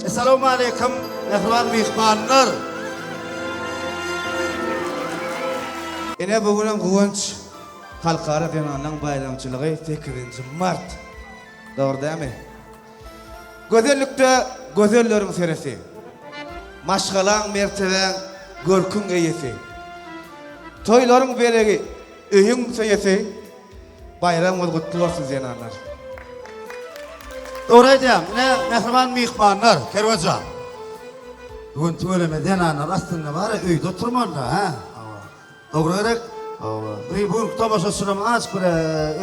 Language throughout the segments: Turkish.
Assalamu alaikum, mehriban mehmanlar. Ene bugün Kıvanç Halkara Fenan'ın bayramçılığı 8 Mart. Doğru değil mi? Gözellikte gözellerin serisi. Maşgalan merteben görkün eyesi. Toyların belegi öğün seyesi. Bayramınız kutlu olsun zenanlar. Doğru edeyim, ne mehriban mehmanlar, Kervacan. Bugün tüvelemeden anlar aslında var ya, öyde oturmalı ha. Doğru gerek. Bugün tamaşasını aç bir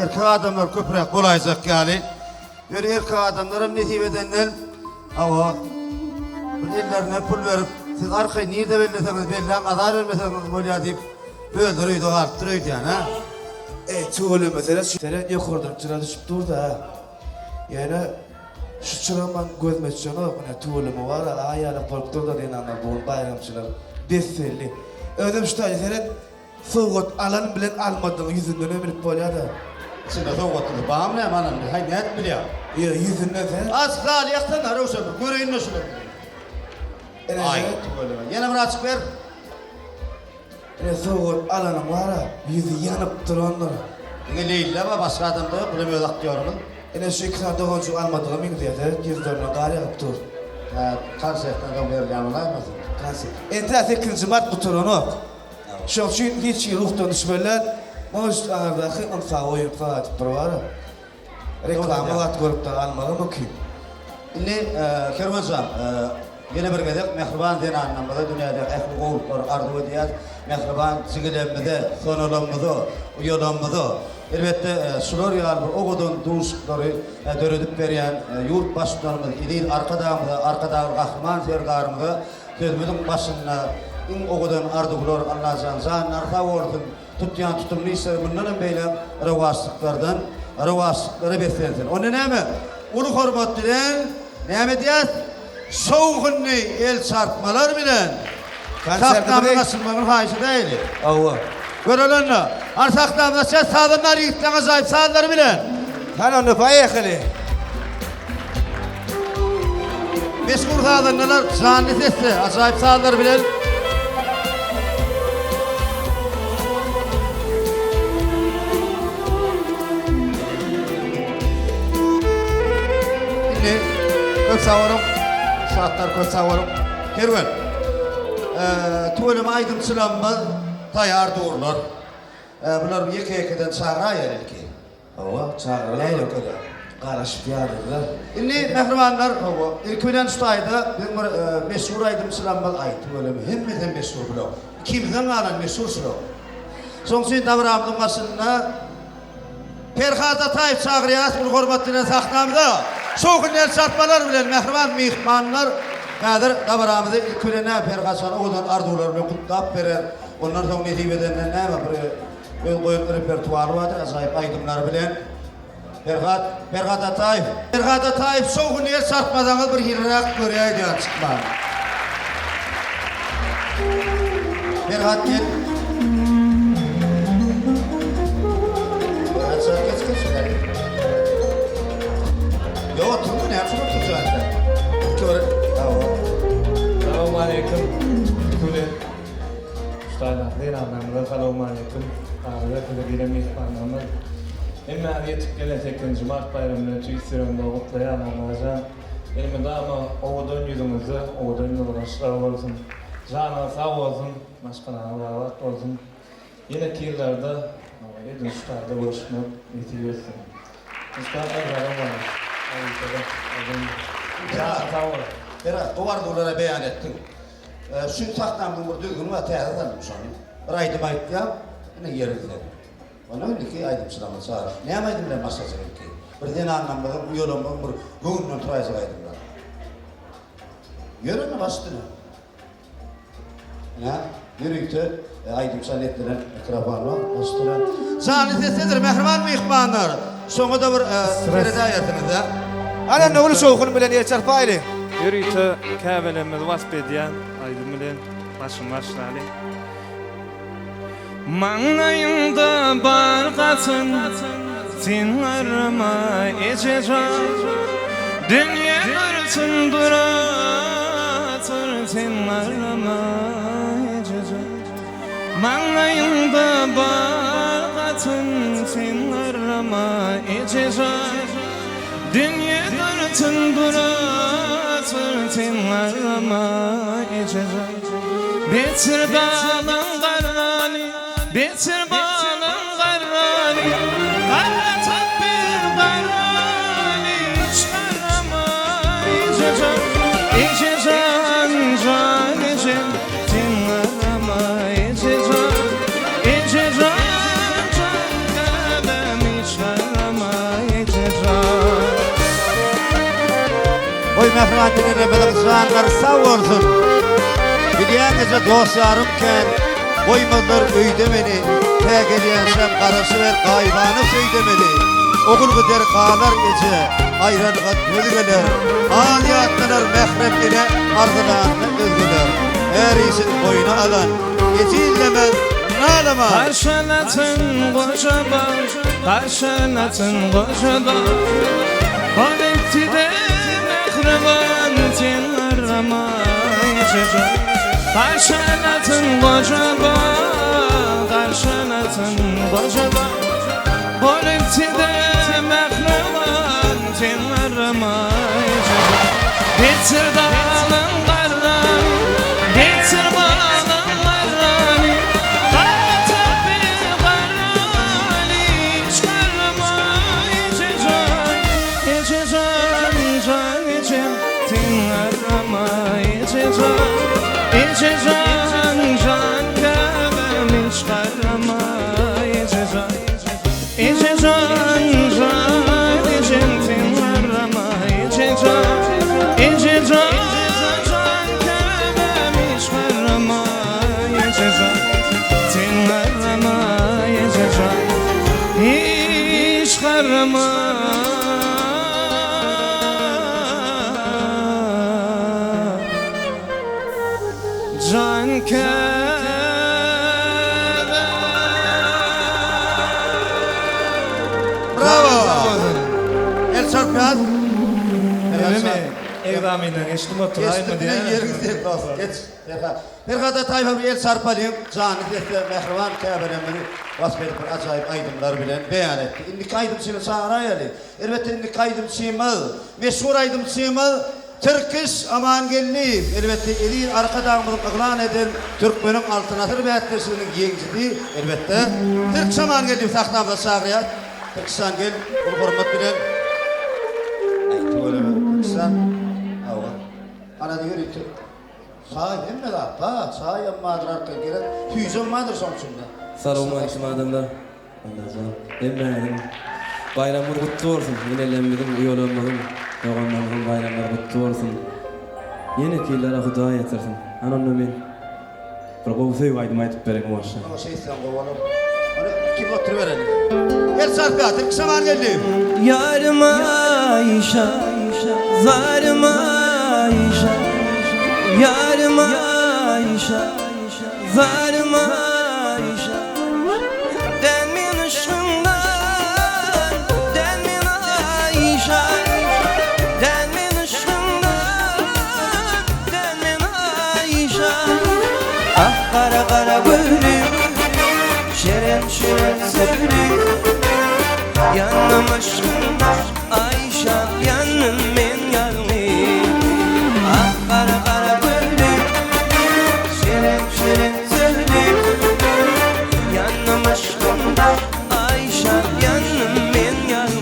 erkek adamlar köprek kolayacak yani. Böyle erkek adamların netibedenler ellerine pul verip siz arkayı nerede belirleseniz belli azar vermeseniz böyle deyip öldürüydü, arttırıyordu yani ha. Tüveli mesela senen yukarıdan çıra düşüp durdu ha. Yani şu çıraman gözmeçcanı buna tüvelimi var ha. Ayağına korup durdu denanlar bugün bayramçılar. Besselli. Ödüm şu tane senen soğuk alan bilen almadığın yüzünden ömürlük böyle da. Şimdi soğuk atıldı. Bağım ne manam? Hay net biliyor. Yüzünden sen. Az kal yaktan ara olsun. Göreyin nasıl? Ay. Yine bir açık ver. Soğuk alanım var ha. Yüzü yanıp duranlar. Ne Leyla mı başka adam da bulamıyor aktörünün. Şu ikna doğan şu almadığım İngilizce yüzlerine gari yapıp dur. Konsertten kalmıyor yanına mı? Entra 8 Mart buturunu. Şu için hiç ruhtan düşmeler. Maaş ağırdaki anfa oyun faat provara. Reklamat görüp de almalı mümkün. Şimdi Kervancan yine bir gedek mehriban den anlamda dünyada ehli oğullar arzu ediyor. Mehriban sigilemde sonulamıdı, uyalanmadı. Elbette şular yalbur o kadar dostları döredip veren yurt başlarımız idil arkada kahraman sergarımız sözümüzün başına o kadar arzular Allah'ın zanlar favorun tutyan tutumlu işler bunların böyle revaslıkları beslensin. Onun ne mi? Onu hürmet dilen ne diyet? Soğukunu el çarpmalar bilen saklamın asılmanın haişi değil. Allah. Görülen ne? Arsaklamda ses sağlamlar yiğitlerine zayıf sağları bilen. Han onu payekili. Meşgul sağlarlar zanlı sesli acayip sağları bilen. Şimdi kök savarım, saatler kök savarım. Kervan, tuvalım aydınçılanma tayar doğrular. Bunlar yeke-yekeden çağıra yerel ki. Allah çağırlar. Ne yok öyle. Karışıp yarırlar. Şimdi mehribanlar, ilkiden tutaydı, bir meşhur aydınçılanma ay tuvalım. Hemmeden meşhur bulu. Kimden alan meşhur sulu. Son için davranımın başında Perhada Tayyip çağırıyaz, bunu hürmetine saklamda. Soğuklar çarpmalar bilen mehriban mihmanlar Kadir davranımızı ilkine Perhada'nın o kadar arzularını kutlap verir. Onlar da netibedenler ne var? Bir koyun repertuarı vardır, acayip aydınlar bilen. Perhada Tayyip soğuklar çarpmadan bir hirrak görüyor diye çıkma. Perhad gel. Yo, oturdu ne yapsın oturdu zaten. Selamun aleyküm. Tüle. Ustaylar, değil anlamda. Selamun aleyküm. Ağırlıklı bir mihmanlarımız. Hemen yetip gelen 8. Mart bayramını tüysürümde kutlayan Allah'a. Benim daima oğudun yüzümüzü, oğudun uğraşlar olsun. Canı sağ olsun, başkana Allah'a olsun. Yine ki yıllarda Edin Ustay'da buluşmak nasip etsin. Ustaylar var. Ya, Berat, o vardılara beyan ettin. Şu taktamın bir düğünü ve teyze tanımış onu. Raydım ayıp ya, ne yerinde. Ona öyle ki aydım sınavı çağırır. Ne yapaydım ben masajı ki? Bir dene anlamadım, bu yolum, bu gönlüm turayacak aydım ben. Yürü mü bastığını? Ya, yürüyüktü. Aydım sanetlerin etrafına bastığını. Sağlı seslidir, mehriban mihmanlar. Sonra da bir feride ayetiniz Ana ne olur soğukunu bilen yer çarpaylı. Yürüyte kəbələmiz vasp ediyen aydın bilen başım başladı. Mağnayımda barqasın, sen arama ececam. Dünya garçın duratır sen aramayacak Manayında bağlatın sen aramayacak Dünya garçın duratır sen aramayacak Betir bağlan garrani Betir bağlan garrani Garratak bir garrani Çıkaramayacak İki can can için dinlaramayacak İki can can kalemi çıkaramayacak Oy mehraatini rebelik zanlar sağ olsun. Biliyenize dostlarımken Boymazlar öydemeli Tegeliyansam karısı ver kaybanı söydemeli Oğul gider kağlar gece Ayranığa dölgeler Aliyatlılar mehrem ile Ardılarını özgüler Her iyisin boyuna alan Gece izlemez Nalama Karşılatın koca bağ Karşılatın koca bağ Kolekti de mehreban Sen aramayacak Karşılatın koca bağ Karşılatın koca bağ Kolekti de mehreban Sen aramayacak Getir dağlan garrani Getir bağlan garrani Garratak bir garrani Çıkaramayacak Gece can can için dinlaramayacak Gece can can kalemi çıkaramayacak Gece can can için dinlaramayacak Gece can can kalemi çıkaramayacak Dinlaramayacak Hiç Can Bravo El Sarpiyat Evramiden geçtim oturayım mı diye. Yerinizdeyim dostum. Geç. Ferhat Tayfa bir el sarpalayım. Canı defter mehriban kaberemini vasfedip bir acayip aydımlar bilen beyan etti. İndi kaydım seni sağına yali. Elbette indi kaydım çiğmal. Meşhur aydım çiğmal. Türküş aman gelli. Elbette eli arkadan bulup ıglan eden Türkmenin altınatır ve etmesinin yeğizdi. Elbette. Türk aman gelli sahnamda sağriyat. Türkistan gel. Bunu hürmet bilen. Aytı öyle mi? Türkistan. Ana diyor ki, sağ yemme la, ba, sağ yemmadır arka girer, tüyüzün madır sonuçunda. Selamun aleyküm adamlar. Anladım. Emre'nin bayramı kutlu olsun. Yenilenmedim, uyulanmadım. Yoğunlanmadım, bayramlar kutlu olsun. Yeni killere Huda yetirsin. Anonlu men. Bir kovsuyu aydım aytıp berek maşa. Ama şey sen kovalım. Onu kim otur verelim. El sarkatır, kısa man geldi. Yarım Ayşe, zarım Ayşe, yarım Ayşe, zarım Ayşe. Denmin ışığından, denmin Ayşe, denmin ışığından, denmin Ayşe. Ah kara kara gülüm, şirin şirin sevdim. Yanım aşkınlar Ayşe, yanım men yanım. Ah kara kara gülüm, şirin şirin sevdim. Yanım aşkınlar Ayşe, yanım men yanım.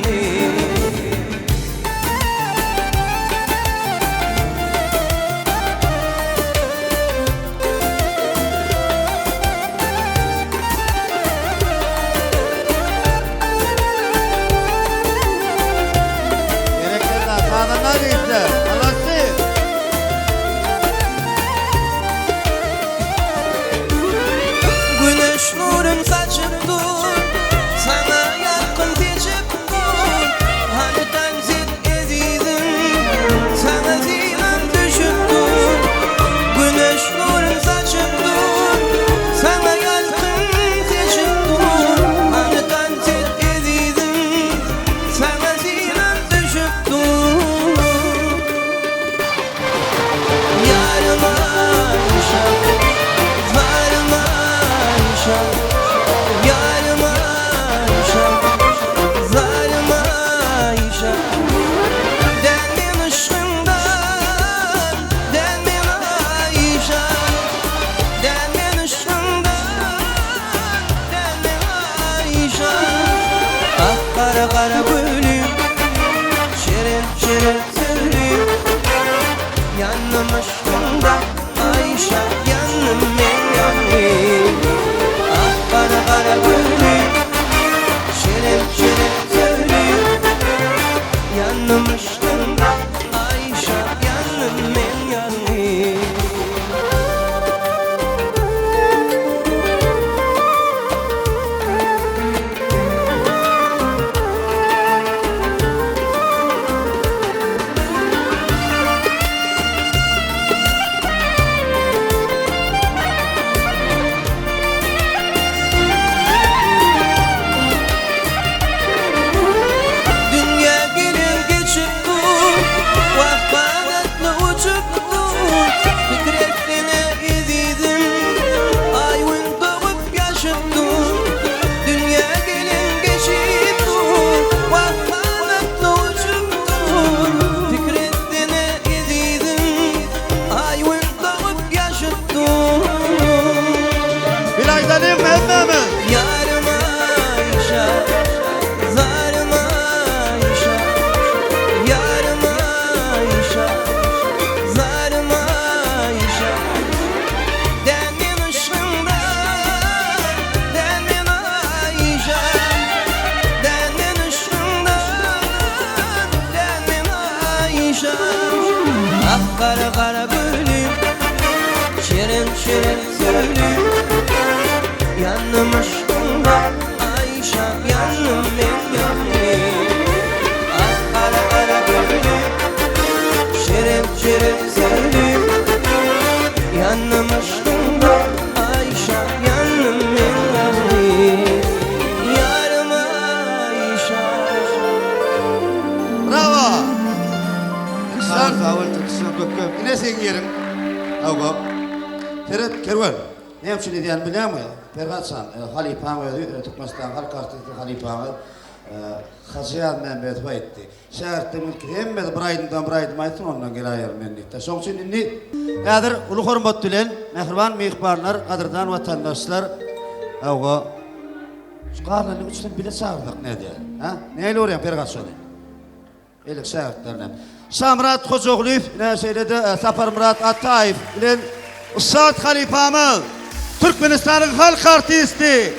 yanım aşkında Ayşe yanım men yanım Ah kara kara gülüm şeref şeref söylüyor yanım aşkında Ayşe yanım men yanım Kara kara gülüm şirin şirin söylüyor yanım aşkında Ayşe yanım men yanım Ah kara kara gülüm şirin şirin söylüyor yanım aşkında Ayşe yanım men yanım yarım Ayşe Bravo. Sağ ol, tutuşun köküm. Yine sen yerin. Avgap. Teret Kervan. Ne yapsın diyen biliyor mu? Ferhatsan, Halifan ve Türkmenistan Halk Artistı Halifan Hazyan Mehmet Baytti. Şehirde mülkü hem de Braydın aytın ondan gel ayar menlikte. Son için inni yadır ulu hormat dilen mehriban mihbarlar, kadırdan vatandaşlar. Avga. Qarnını üçten bile sağırdık ne diye. Ha? Neyle oraya Ferhatsan? Elik şehirlerine. Samrat Hozoğlu'yuf, ne söyledi? Sapar Murat Atayev bilen Ustad Halifamız, Türkmenistan'ın halk artisti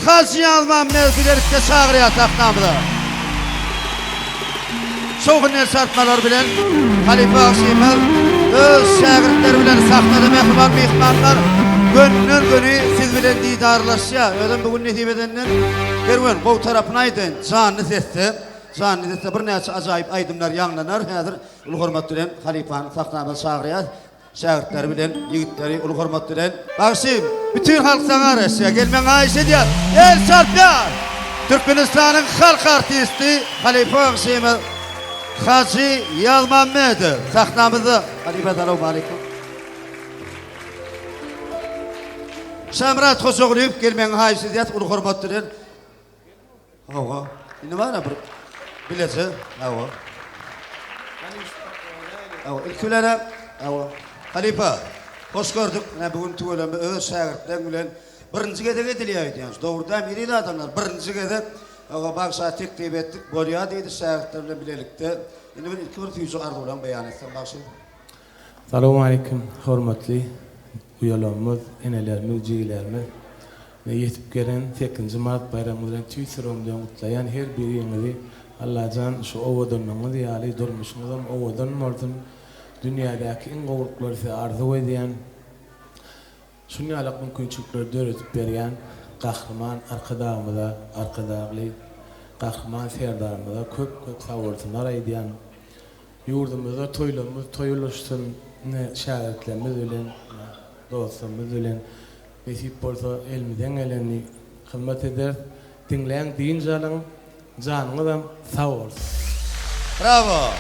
Hazyan Mehmet bilerikte çağırıyor sahnamıza. Soğun sartmalar bilen Halife Aksimel öz şagirdler bilen sahnada mehriban mihmanlar gönlün günü siz bilen didarlaşya. Öden bugün netibedenden Kervan bu tarafınaydın canlı sesli. Canlı sesli bir neyse acayip aydımlar yanlanar. Hazır ulu hormat bilen Halifa'nın sahnamıza çağırıyor. Şagirdler bilen yigitleri ulu hormat bilen Aksim bütün halk sana arasya gelmen Ayşe diyor. El çarpıyor. Türkmenistan'ın halk artisti Halife Aksimel Hacı Yalmanmedi sahnamızı Halife selamun aleyküm. Samrat Hozoğlu'yuf gelmen haysiyet ulu hormatlıdır. Hava. Ne var ya bir bileti. Hava. Hava. İlkülere hava. Halife. Hoş gördük. Ne bugün tuğulemi öz şagirdden gülen birinci gede gediliyor diyoruz. Doğrudan biriyle adamlar birinci gede hava baksa teklif ettik. Bolya deydi şagirtlerle bilelikte. Yine bir ilk bir yüzü arzulan beyan etsin. Baksın. Selamun aleyküm, hürmetli üyelerimiz, enelerimiz, ciğerlerimiz ve yetip gelen 8. Mart bayramından tüysürümden kutlayan her birinizi Allah'tan şu ovadanımız yali durmuşumuzdan ovadan oldum dünyadaki en kavurukları arzu ediyen dünyalık mümkünçükleri dörtüp beriyen kahraman arkadağımıza, arkadağlı kahraman serdarımıza köp savurtunlar ediyen yurdumuzda toyuluşsun şahitlerimiz ölen, dostlarımız ölen besip bolsa elimizden geleni hizmet eder. Dinleyen din canını da sağ olsun. Bravo.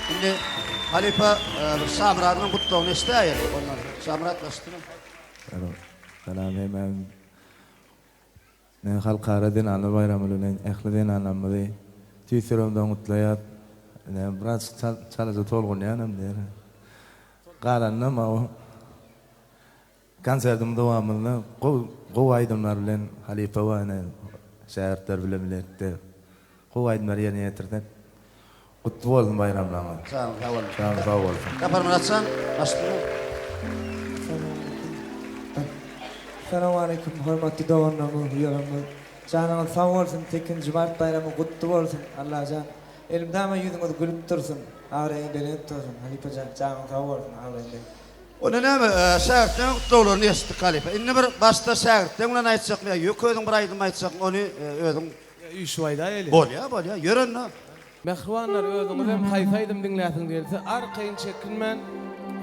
Şimdi Halife Samrat'ın kutluğunu isteyen. Samrat nasılsın? Selam hemen. Ne halkara din anı bayramının ehli din anlamı. Tüysürümden kutlayat. Ne biraz çalışı tolgun yanım der. Qalanım o. Konsertim devamında qov aydınlar bilen Halife ve şagirdler bilen birlikte qov aydınlar yerine getirdik. Kutlu bolsun bayramlaryň. Sağ ol, sağ ol. Sağ bolsun. Kaparman atsan, açtın. Assalamu alaikum, hormatly doganlarymyz, ýaramyz. Janyňyz sag bolsun, tekinji Mart bayramy gutly bolsun. Allah jan elimdäme ýüzüňiz gülüp dursun. Agryň belenip dursun. Halipajan, janyňyz sag bolsun, agryň. Ona näme şäherden kutlu bolan ýeşdi Halipa. Indi bir başda şäherden bilen aýtsak, ýöködüň bir aýdym aýtsak, ony özüň Üşwayda eli. bol ya, ýören. Mehribanlar özüňizem haýsaýdym diňläsiň diýilse, arkaýyn çekinmän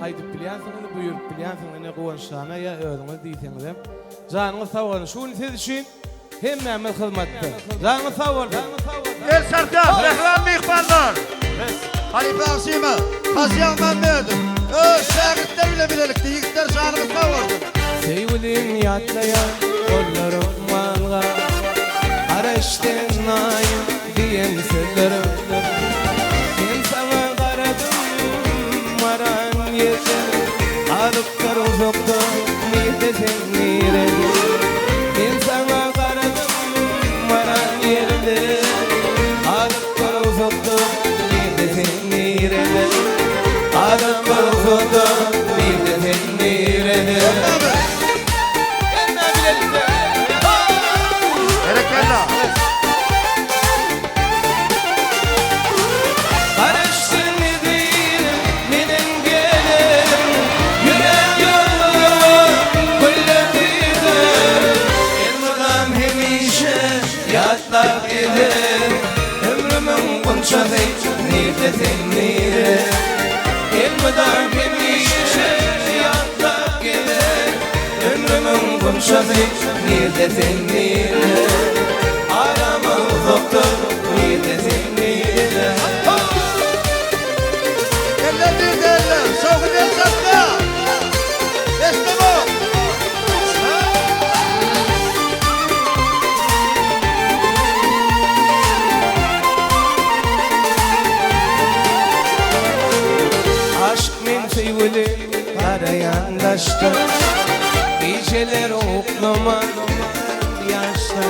aýdyp bilýänsiňiz, buýurup bilýänsiňiz, ene gowanşana ýa özüňiz diýseňizem. Janyňyz sag bolsun. Şuny siz üçin hemmemiz hyzmatda. Janyňyz sag bolsun. El Sarkar, Mehriban Mihmanlar. Halipa Asyma, Haziyan Mehmedov. Şäherden bilelikde ýigitler janyňyz sag bolsun. Sevgilim ýatlaýan gollarym malga. Araşten ayım diyen sözlerim. Sen sana karadım varan yeter. Alıplar uzakta ne desen nere. Sen sana karadım varan yerde. Alıplar uzakta ne desen nere. Alıplar uzakta ne desen nere. Berekella. Karıştın ediyorum, benim gelin. Yürek yolum, kullandıdır. Elmadan hemişe yatlak eder. Ömrümün kunçası, neredesin nere? Elmadan hemişe yatlak eder. Ömrümün kunçası, neredesin nere? Arama uzakta, neredesin nere? Eller bir derler, soğuk el Sarkar. İşte bu. Aşk men sevgili arayan daşta. Geceler oklama yaşta.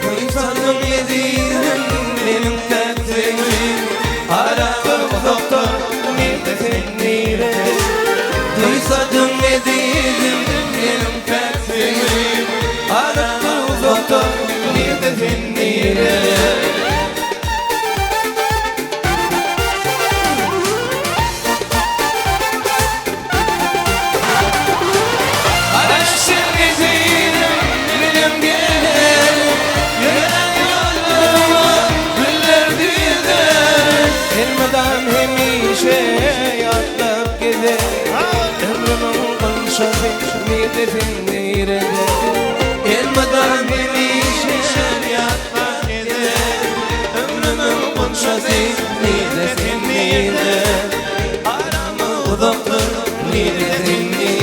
Kıysanım yediğim benim tertemiz. Arabım doktor neredesin nere? Duysadım yediğim benim tertemiz. Arabım doktor neredesin nere? Araştır gezerim, benim gelerim. Yürek yoluma güller düzer. Elmadan hemişe yatlap gider. Ömrümün konuşası neredesin nerede? Elmadan hemişe yatlap gider. Ömrümün konuşası neredesin nerede? Aramı uzaktır neredesin nerede?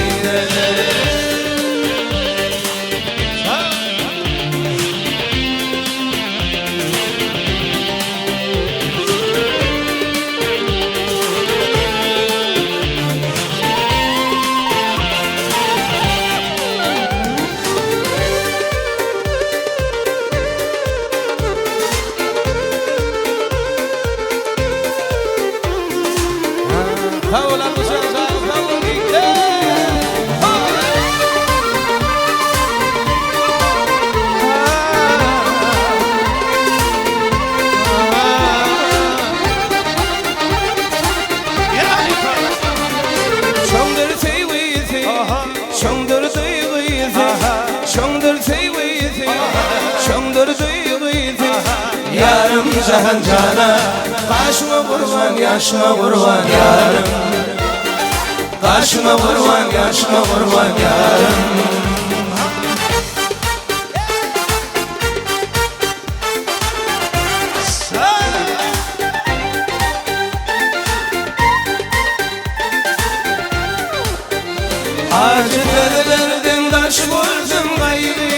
Paula Cosenza, Paula Guille. Şondur seviyesi, şondur seviyesi, şondur seviyesi, şondur seviyesi. Yarım cahan cana, kaşıma kurban, yaşıma kurban yarım. Kaşıma kurban, yaşıma kurban yarım. Acı derlerden taş buldum gayrı.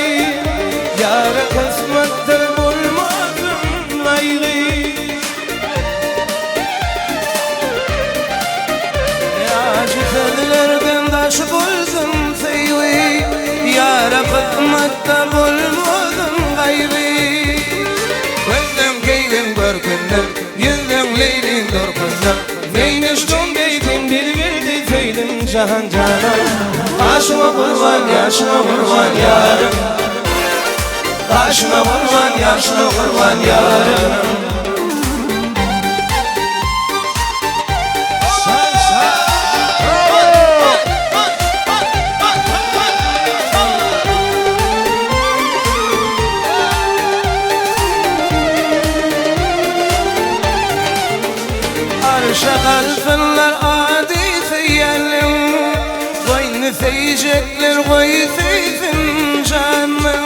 Yara kısmetten bulmadım gayrı. Acı derlerden taş buldum seyvi. Yara kısmetten bulmadım gayrı. Gözüm keyfim görkünler, yüzüm cahan canım Aşıma kurban yaşına kurban yarım Aşıma kurban yaşına kurban yarım Şakalfınlar adi feyyelim Koynu feyecekler koy feyfin canım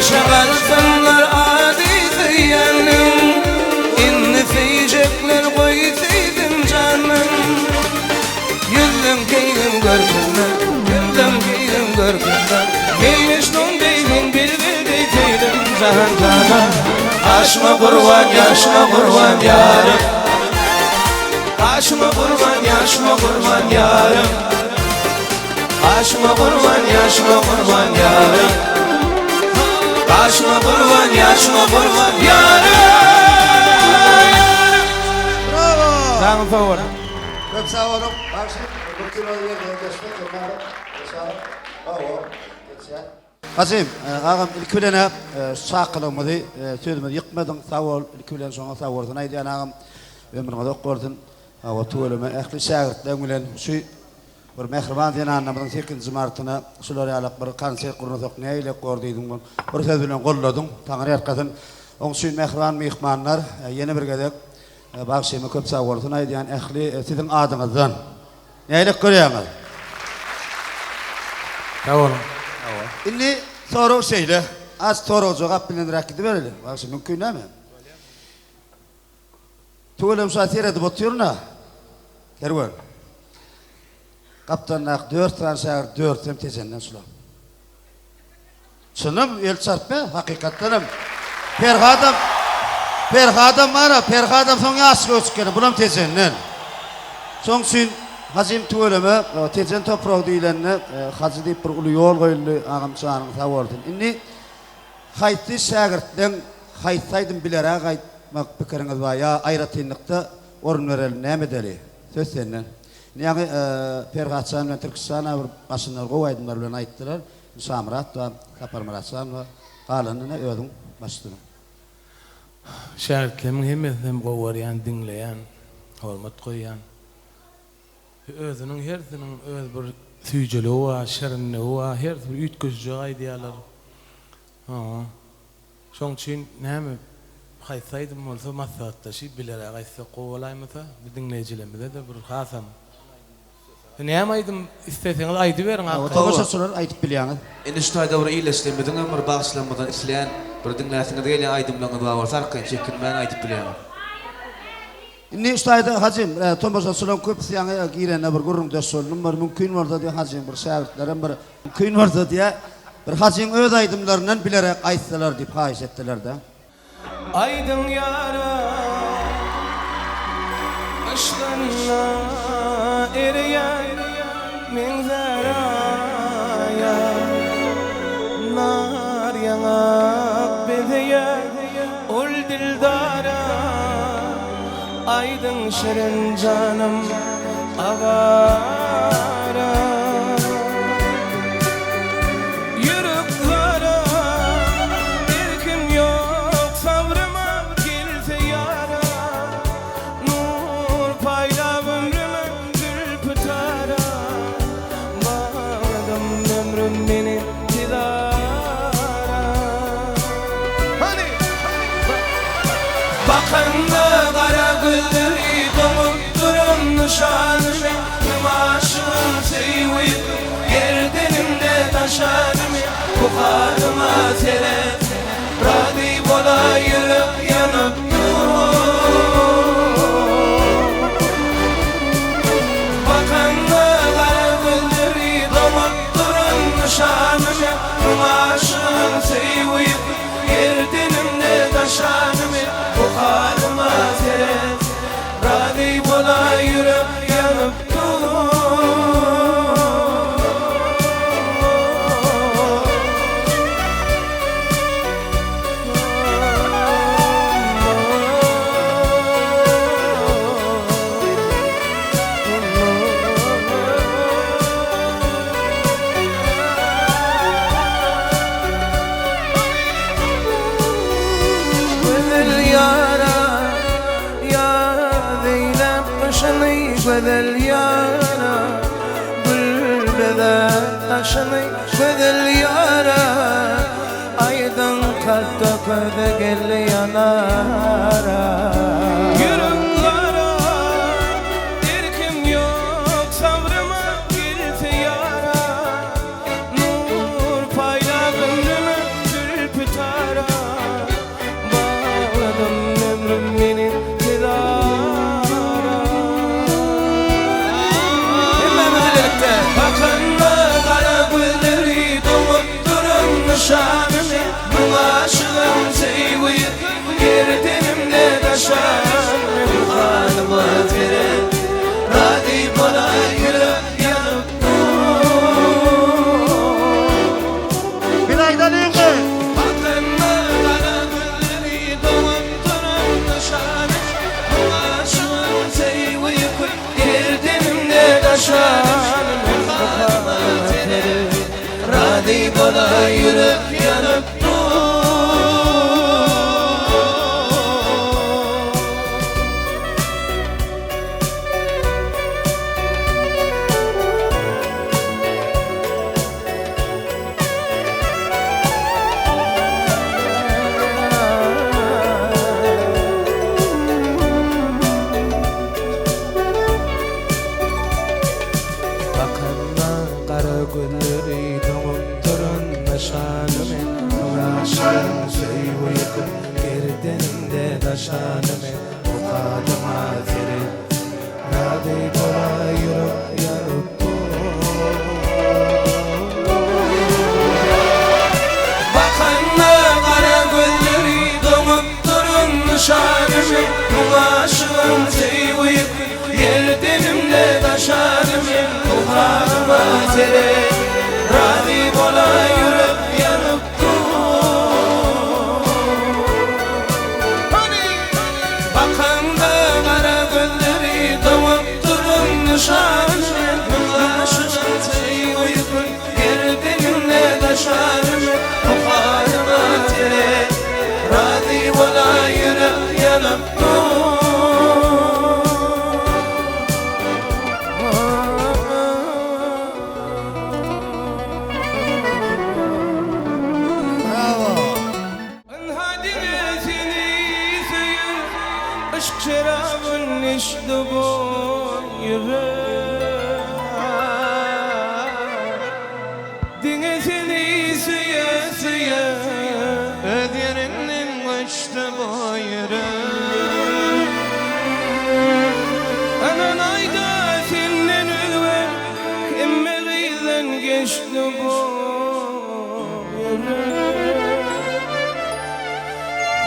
Şakalfınlar adi feyyelim İnni feyecekler koy feyfin canım Yüzüm keylim görkümden Yüzüm keylim görkümden Neymiş nun deymin bildirdi feylim cahan canan Aşma kurban yaşma kurban yarım Aşma kurban yaşma kurban yarım Aşma kurban yaşma kurban yarım Aşma kurban yaşma kurban yarım Bravo. Sağ olun. Çok sağ olun. Akşam bu kilo yerine geçmek zorunda. Sağ olun. Bravo. Geçer. Azim, ağam ilkülene saqılımızı, sözümüzü yıkmadın, sağ ol, ilkülen sonra sağ olsun. Aydiyan ağam, ömrümüzü okurdun, o tuğulümü, ehli şagirtlen bilen, şu bir mehriban diyen anlamının 8. martına, şuları alak bir kanser kurunu soknaya ile korduydun bunu. Bir söz bilen kolladın, Tanrı erkadın. Onun için mehriban mihmanlar, yeni bir gedek, bağışımı köp sağ olsun. Aydiyan ehli sizin adınızdan. Neylik görüyorsunuz? Sağ olun. İnni soru şeyle, az soru cevap bilindirak gidiverelim. Bakın mümkün değil mi? Tuğulum saatiyere de botuyoruna. Kervan. Kaptanlık 4 transfer 4 temtizenden sulam. Sınım el çarpma hakikatlerim. Perhadam ara, perhadam son yaşı ölçükleri bulam tezenden. Son için Hazim tuğulumı, tezen toprağı değilenini, hazı deyip bir ulu yol koyuldu ağam çağının savordun. İnni, hayti şagirtlen, haytsaydım bilere kaytmak pikiriniz var ya, ayratinlikte orun verelim, ne medeli? Söz senden. Yani Perhatsan ve Türkistan'a bir başınlar kovaydımlar bilen ayttılar. Samrat ve Kaparmaratsan ve kalanını ödüm başladım. Şarkılarımın hem kovarayan, dinleyen, hormat koyan. Özünün hersinin öz bir süýjeli var, şerni var, her bir ütküzjü aýdýarlar. Şoň üçin näme haýsaýdym bolsa maksatda şi bilere gaýsa gowalaýmasa, bir dinleýijilerimize de bir hasam. Näme aýdym isteseňiz aýdy beriň. Tomaşaçylar aýdyp bilýäňiz. Indi şu taýda bir iýleşdirmediň ömür bagşlanmadan isleýän bir dinläsiňiz gelýän aýdymlaryňyz bar bolsa arkaň çekinmän aýdyp bilýäňiz. İnni ustayda hacim, Tomaşaçylar köp siýany girene bir gurrun deşolnum var, mümkin bolsa diýe hacim bir şähertlerim bir mümkin bolsa diýe bir hacim öz aýdymlarynyň bilerek aýtsalar diýip haýyş etdiler de. Aydın yara Aşkınla eriyen Minzeraya Nar yanak biziye Ul dildara Aydın şirin canım avara Yürüp kara Birkim yok sabrıma Kilse yara Nur payla ömrüme Gül pıtara Bağladım ömrüm beni didara Hani Bakanda kara güldürü Domup durun nişanımı Kumaşın seyvip Yerdenimde taşarımı Buharıma seret Radi bola yürüp yanıp dur Bakanda kara güldürü Domup durun nişanımı Kumaşın seyvip Yerdenimde taşarımı Buharıma seret Radi bola yürüp yanıp dur بدل yara Gül bedel aşını bedel yara Aydın kalkta köde gel yanara Yürüklere dirkim yok sabrıma girti yara Nur payla ömrümü sürpütara Bağladım ömrüm benim didara Bakınma kara gülleri doğup durun nişanımı Bu aşığım sevgiyip yerdenimde taşanım Halıma verin radip ona yürüp yanıp Bir aydan önce Bakınma kara gülleri doğup durun nişanımı Bu aşığım sevgiyip yerdenimde taşanım Halıma verin radip ona yürüp yanıp Bakınma kara gülleri doğup durun nişanımı Uğraşın şeyi yıkıp gerdenimde taşanımı Bu kadıma zeri Radi bola yürüp yanıp Bakınma kara gülleri doğup durun nişanımı Uğraşın şeyi yıkıp gerdenimde taşanımı Bu kadıma zeri Radi bola yürüp yanıp Bakanda kara gülleri doğup durun nişanım Aşığın teyi uygun gerdenimle taşarım Bu kadıma tere Radi bola yürüp yanıp Aşk şarabın işte bu yürek Denizini suya suya Ödyerinin işte bu yürek Anan ayda senin ülve Emmeğiyle geçti bu yürek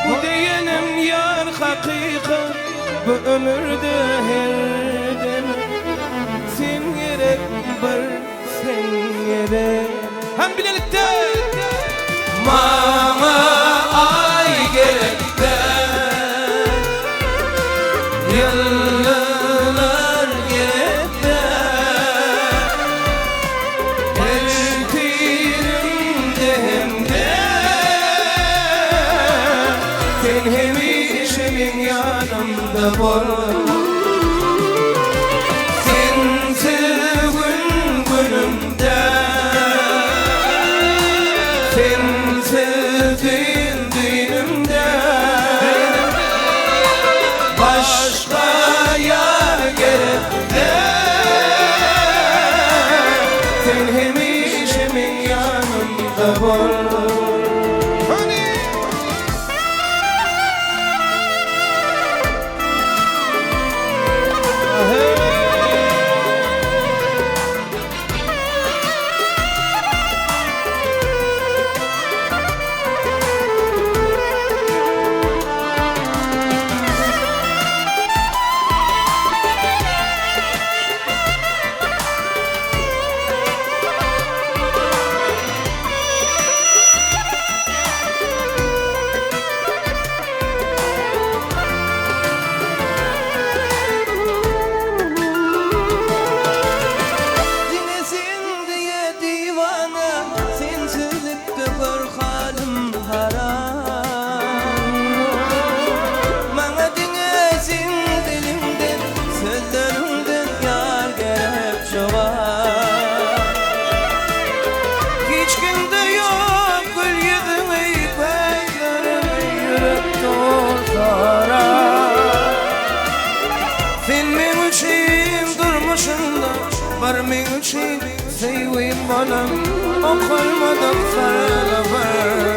Bu diyenim yar hakikat Bu ömürde her dem Sen gerek bir sen gerek Hem bilelikte Mama ay gerek de Yıllar gerek de Eltirimde hem de Sen hemişemin yanımda bol Sensiz günümde Sensiz düğünümde Başka yar gerek de Sen hemişemin yanımda bol Sen men üçün durmuşunda var men üçün seveyim balam okulmadım sana bir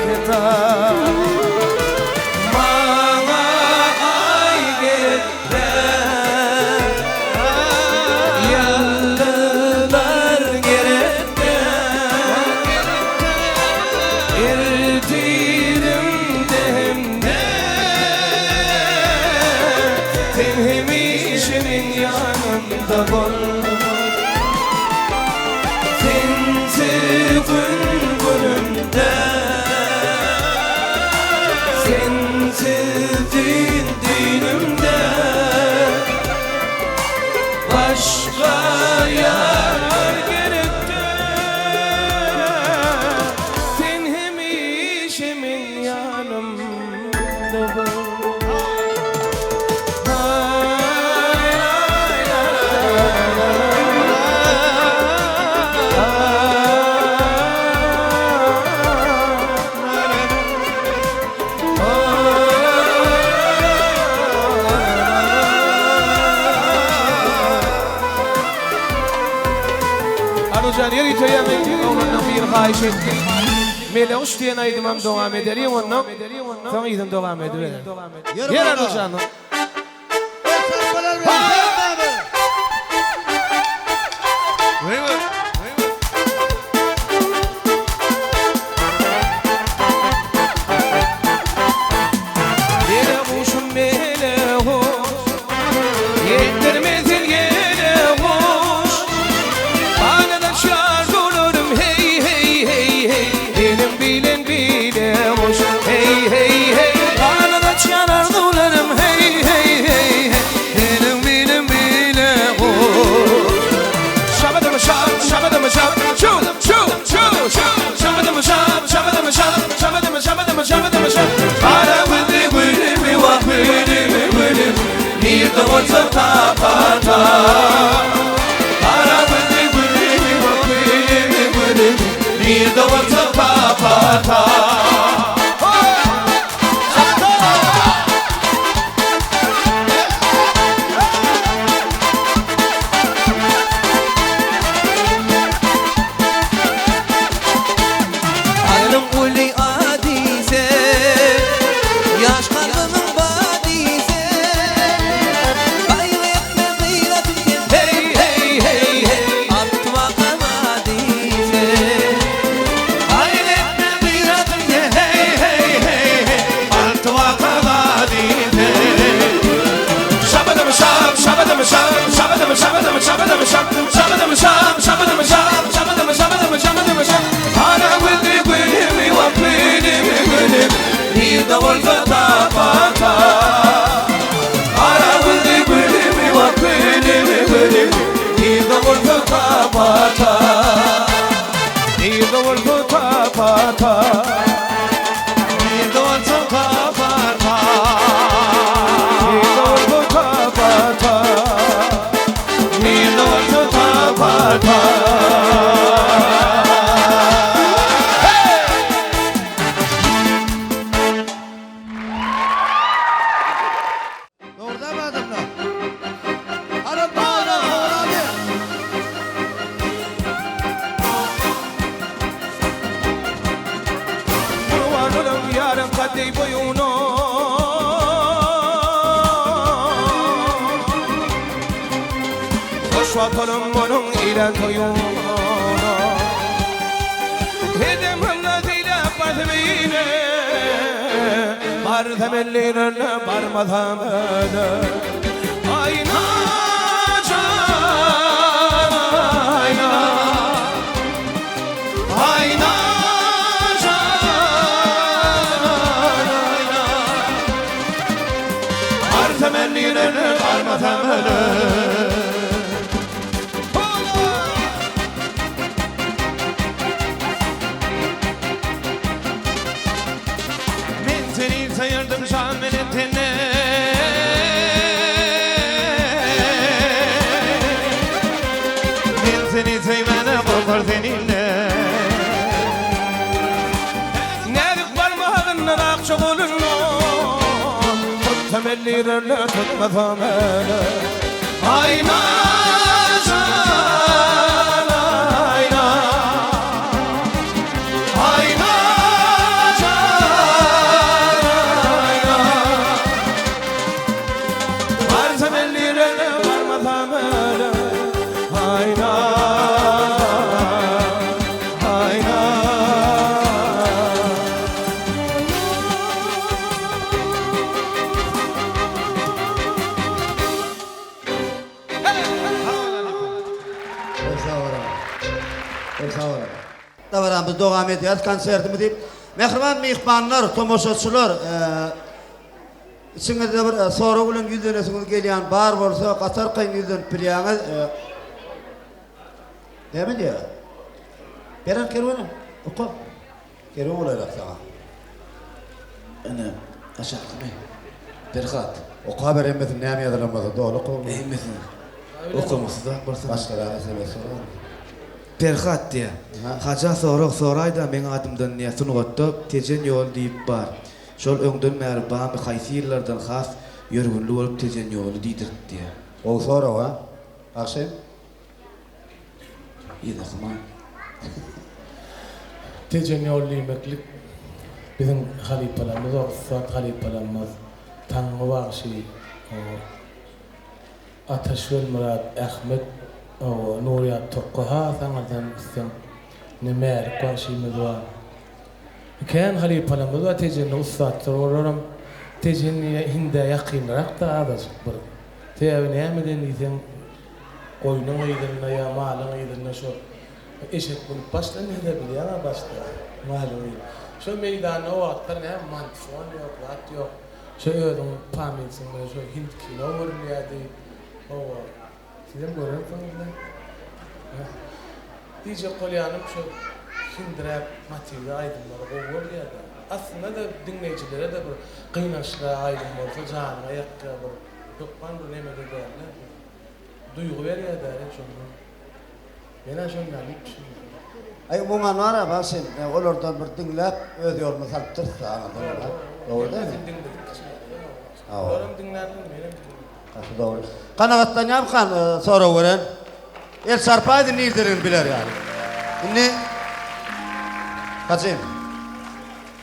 kitap Bana ay gerekler yıllar gerekler Erdirim demde Tenhimişimin yanımda bol Sensiz günümde Sensiz dinimde Başka yar gerekti Tenhimişimin yanımda bol Arıcan yeri tüyemek oğlunun bir hayiş etti. Mele uç diyen aydımam devam edelim onunla. Sonra idin devam ediverim. Yer Arıcan'ın. Yere kuşum mele hoş Yettirmezin yere hoş Bana da şarj olurum hey hey hey hey Benim bilen bile hoş hey hey hey Bana da şarj olurum hey hey hey hey Benim bilen bile hoş Şabadım şab, şabadım şab Şu, şu, şu, şu Şabadım şab, şabadım şab Şabadım şabadım şabadım şab Para vıdı vıdı mi vah vıdı mi vıdı Bir de olsa tapata Para vıdı vıdı mi vah vıdı mi vıdı Bir de olsa tapata Ayrım uli adise Yaş kalbinin badise Kaybetme gıyratım hey hey hey hey Atma kamadise Kaybetme gıyratım hey hey hey hey Atma kamadise Şabadım şab, şabadım şab Şabadım şabadım şabadım şab Şabadım şab, şabadım şab Şabadım şabadım şabadım şab Para vıdı vıdı mi vah vıdı mi vıdı Bir de olsa tapata Para vıdı vıdı mi vah vıdı mi vıdı Bir de olsa tapata Bir de olsa tapata Bir de olsa tapata Bir de olsa tapata Bir de olsa tapata Orada mı adamlar? Arabada abi. Kurbanım yarım kadeh boyunu Hoş vatanım bunun ile toyunu Hedem hamletiyle partimine Partemelliğine parmatamene Ayna can ayna Ayna Temenniyle varma temeli Men seni sayırdım şahmenetine Men seni sevmene korkar seninle Nerik var mı ağından akça olun ellerine tutmasam hele. Ayna can, ayna. Ayna can, ayna. Varsam ellerine varmasam hele. Ayna, ayna. Davaramız devam ediyor konsertimiz. Mehriban mihmanlar, tomoşaçılar, içinde bir soru bilen yüzlenesiniz gelen bar bolsa qatar kayın yüzden pilyanı değil mi diyor? Beren kervanı, oku. Kervan olaylar sana. Ana aşağı mı? Berkat. Oku haber emmesin, ne yadalanmadı, doğru oku. Eymesin. Okuması da barsa. Başkaları izlemesi var. Berkat diye. Haca sorayda men adımdan ne sunugotto tejen yol deyip bar. Şol öňden mer bam haýsy ýyllardan has ýörgünli bolup tejen ýoly diýdir diye. O soru ha. Akşam. Ýa-da zaman. Tejen ýolymeklik bizim halipalarymyz, Osman halipalarymyz taňy bagşy Ataşol Murat Ahmet Nuriyat Tokkaha saňadan isem nemer başymyz var. Kan halipalarymyz wa tejen ustad soraram tejen hinde ýakynrak da azaj bir. Täwin nämeden diýsem oýnuň ýerine ýa malyň ýerine şo eşek bulup başlan ede bilýär başda. Malum. Şo meýdana o wagtlar näme mantifon ýok, rat ýok. Şo ýördüm pamitsin, şo hint kino görünýärdi. O sizin görünsüňizmi? Diýje golýanym şo hindirap material aýdymlar bolýardy. Aslında da dinleýijilere de bir kıynaşla aýdym bolsa janyna ýakka bir ýokman bir neme de derler. Duygu berýärdi şonu. Mena şondan düşündüm. Ay bu manara basen olardan bir dinläp öz ýoluny salypdyrsa anladymylar. Doğru değil mi? Doğru dinlerdim benim. Doğru. Kanagatdan yapkan sonra veren. El sarpaydı nirdirin biler yani. Şimdi Kazim.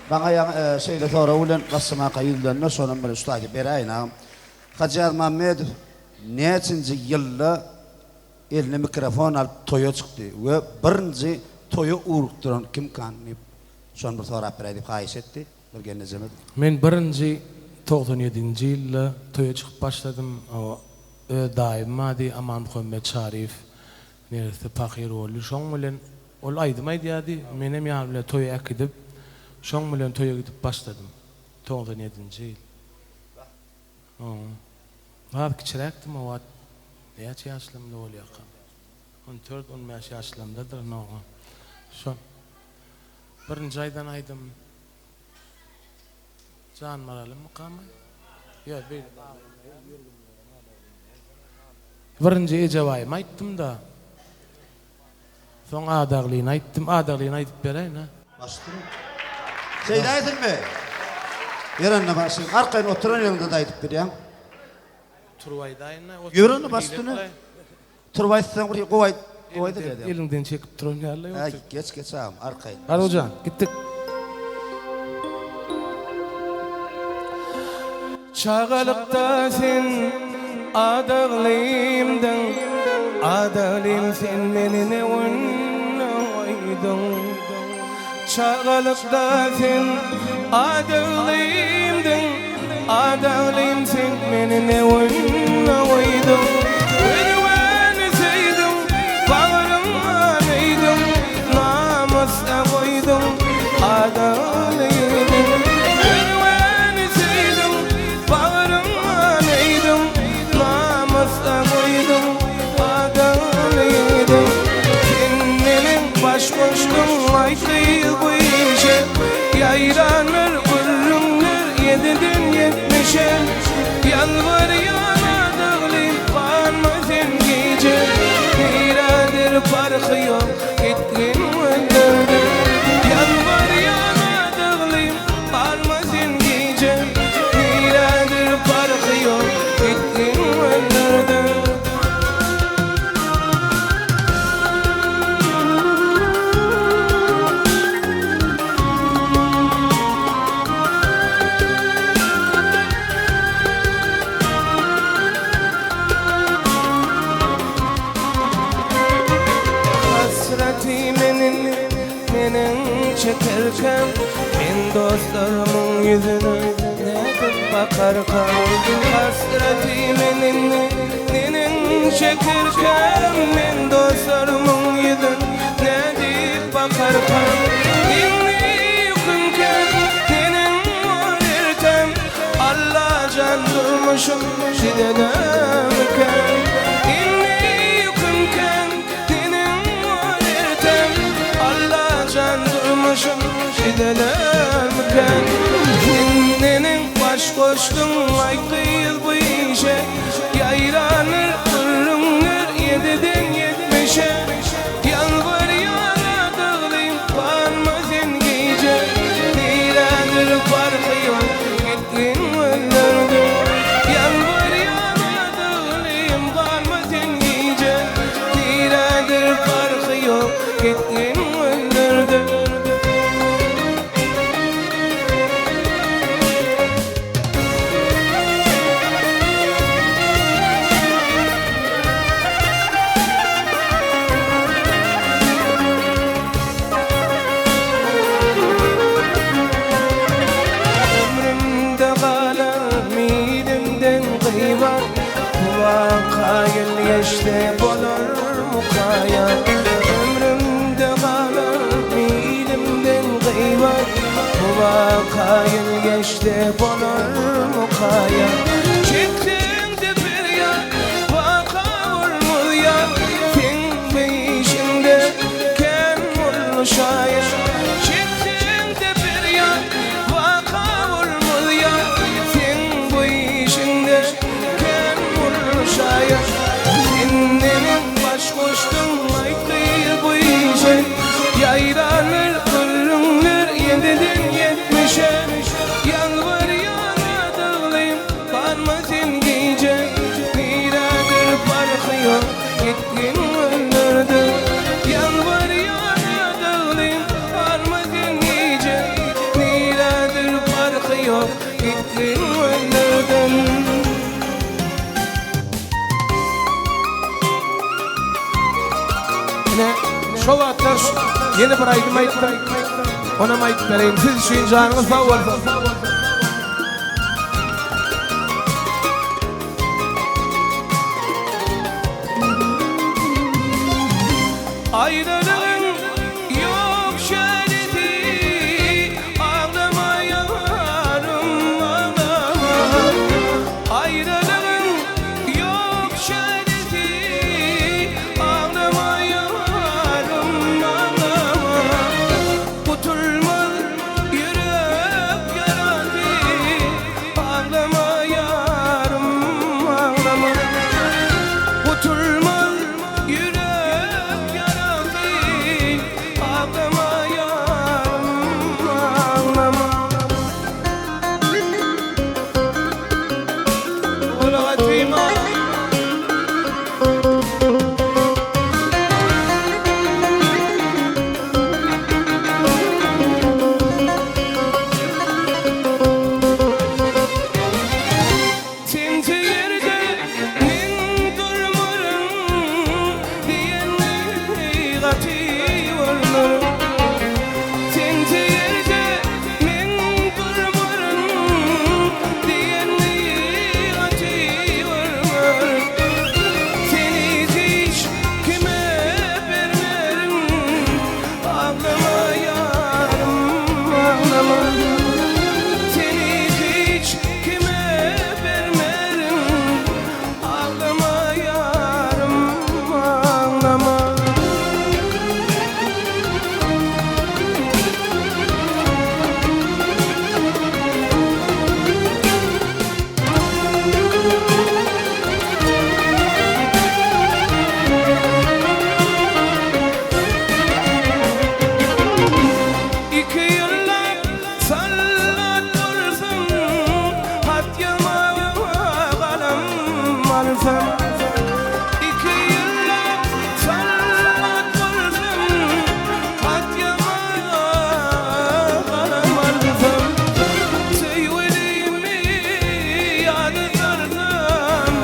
Bana ya şeyle sonra ulen basma kayıldan sonra böyle ustacı berayna. Hacer Mehmet neçinci yılda eline mikrofon alıp toya çıktı ve birinci toyu uğrukturan kim kanıp son bir sonra beraydı kayıs etti. Bir genizimiz. Men birinci 97-nji ýylda toya çıkıp başladım. O daima di Aman Muhammed Şarif neresi Pakir oldu. Şoň bilen ol aýdymaýdy ýa-di menem ýa bilen toya akidip şoň bilen toya gidip başladım. 97-nji ýyl. Var kiçirekdim o wagt. Neçe ýaşlarymda bolýar? 14-15 ýaşlarymdadyr noga. Şon. Birinji aýdan aýdym. Can maralım mukama? Yok bir. Birinci ecevayım aytdım da. Son adaglığını aytdım, adaglığını aytıp bereyim ha. Bastırın. Şeyde aytın mı? Yerenle basın. Arkayın oturan yerinde de aytıp bereyim. Turvaydayın ha. Yerenle bastını. Turvaydan buraya kovaydı dedi. Elinden çekip turun yerle Ay yok. geç ağam arkayın. Hadi hocam gittik. Çağalıkta sen adaglıyımdın, adaglıyım sen meni ne oynaydın. Çağalıkta sen adaglıyımdın, adaglıyım sen meni ne oynaydın. Beni sevdim, bağrıma neydim, namusla koydum, adaglıyım. Başkoştum aykıyı bu işe Yayranır, vurrumlar 7'den 70'e Yalvar yana çekerken men dostlarımın yüzüne nedip bakarken hasreti menin çekerken men dostlarımın yüzüne nedip bakarken inni yıkınken senin ölürken Allah can durmuşum şidedemken inni yıkınken senin ölürken Allah can durmuşum şidedemken senin baş koştun aykıyız bu işe yayranır kırrınır 7'den 70'e yalvar yana dağlayım varmasın gece direnir farkı yok gittin öldürdün yalvar yana dağlayım varmasın gece direnir farkı yok gittin öldürdün. Vakayel geçti bolur mukaya ömrümde kalır milimden gıybat vakayel geçti bolur mukaya çektim de feryat vaka olmur ya sen beşimde ken olur şayet çektim de feryat vaka olmur ya sen bu işinde senin baş koştun aykıyı bu işe yayranır kırrınır 7'den 70'e yalvar yana dağlayım varmasın gece niradır farkı yok gittin öldürdün yalvar yana dağlayım varmasın gece niradır farkı yok gittin öldürdün. Şol atlar yeni bir aydım aytdım. Ona mı aytıp vereyim? Siz için canınız sağ olsun. Ayrılığın yok şeridi ağlama yarım ağlama ayrılığın yok şeridi ağlama yarım ağlama tutulmaz yürek yaralı ağlama yarım ağlama tutulmaz yürek ağlama yarım ağlama Ola Fatima Tinti yerde min durmurum diyenli gati varlarım Tinti yerde min durmurum diyenli gati varlarım Seni hiç kime vermerim ağlama yarım ağlama Seni hiç kime vermerim ağlama yarım ağlama İki yıllar sallat dursun hatyama kalam alsam İki yıllar sallat dursun hatyama kalam alsam Sevdiğimi yadırdım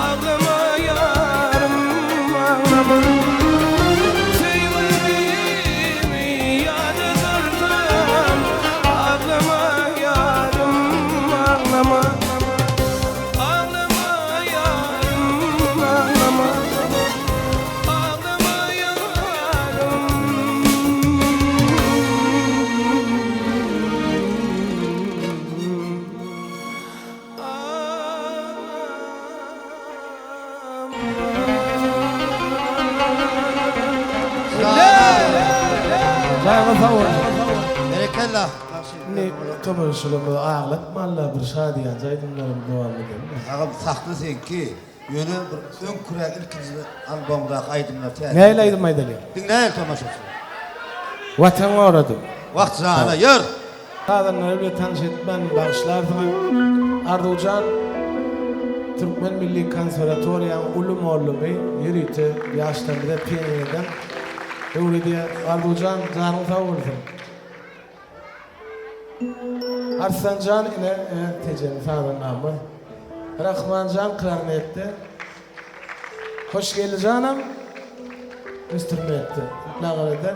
ağlama yarım ağlama Sevdiğimi yadırdım tavır. Berekallah. Ne tomuruşulumu ağlat, malla bir şadiyan zaydınlarım devam edelim. Ağam saxta sen ki yönü bir ön kuraq ilkinci albomda aydınlar tayar. Neyle aydım aydalı? Dinleyelim tamaşası. Vatan oradı. Vaqt zana yur. Kadınları bir tanış etmen bağışlardım. Arducan Türkmen Milli Konservatoriyan ulum oğlumu yürütü yaşlarında piyaneden öyle diye Arducan canım sağ olsun. Arslancan ile tecemi sağdan namı. Rahmancan klarnette. Hoş geldin canım. İnstrümette. Nağarada.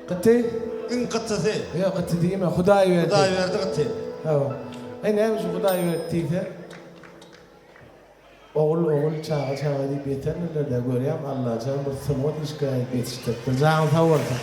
Qıtı? İn qıttısı. Ya qıtı diyeyim ya. Hudayi verdi. Hudayi verdi qıttı. Evet. Neymiş Hudayi verdiyse? Oğul çağa deyip yeterliler de göreyim. Allah canım bir sımot iş gayet yetiştirdi. Canım sağ olsun.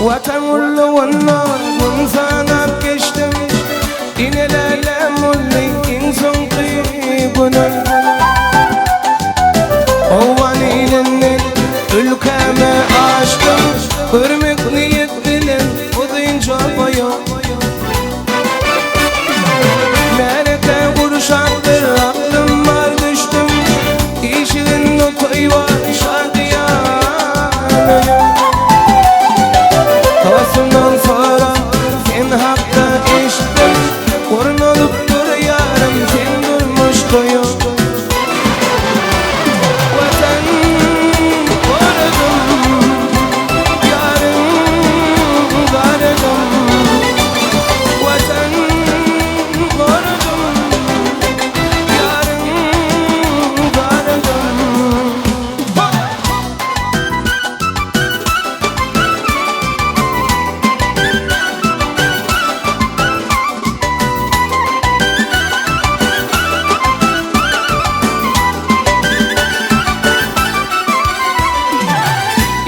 وتمل والنار وانسانا بكشتم إن الألم اللي إنسان قيبنا هو نيلن الكما عاشتم ارمقني يدلن وضين جابيا مالك قرشاktır aklım var düştüm İşin notayı var şarkıya Havasından sonra sen hakta içtim Korun olup dur yarım sen durmuş koyun Vatan korudum Yarım gardım Vatan korudum Yarım gardım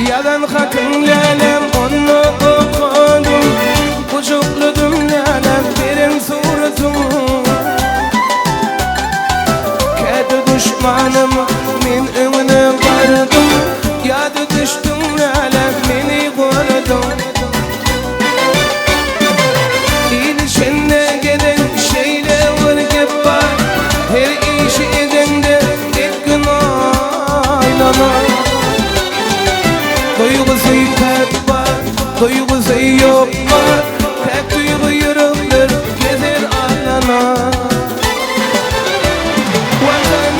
Yadan hakın lalem onu okudum Uçukludum lalem birin suratum Kedi düşmanım min ümüne vardım Yadı düştüm lalem mini koydum İlişinde giden şeyle vırgıp var Her işi edinde ilk gün aylanır Duygusu pek var, duygusu yok var Pek duygu yürüktür, gezer alana Vatan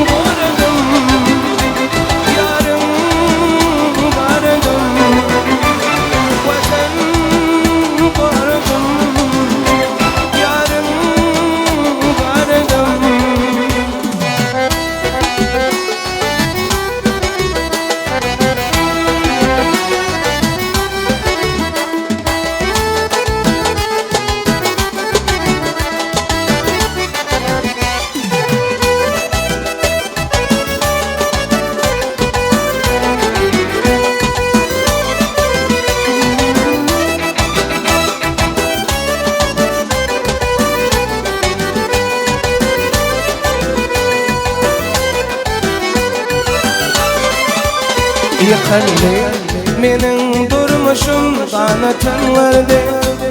korudum, yarım vardım Vatan korudum, yarım vardım Yıkanlı menin durmuşum kanatınlarda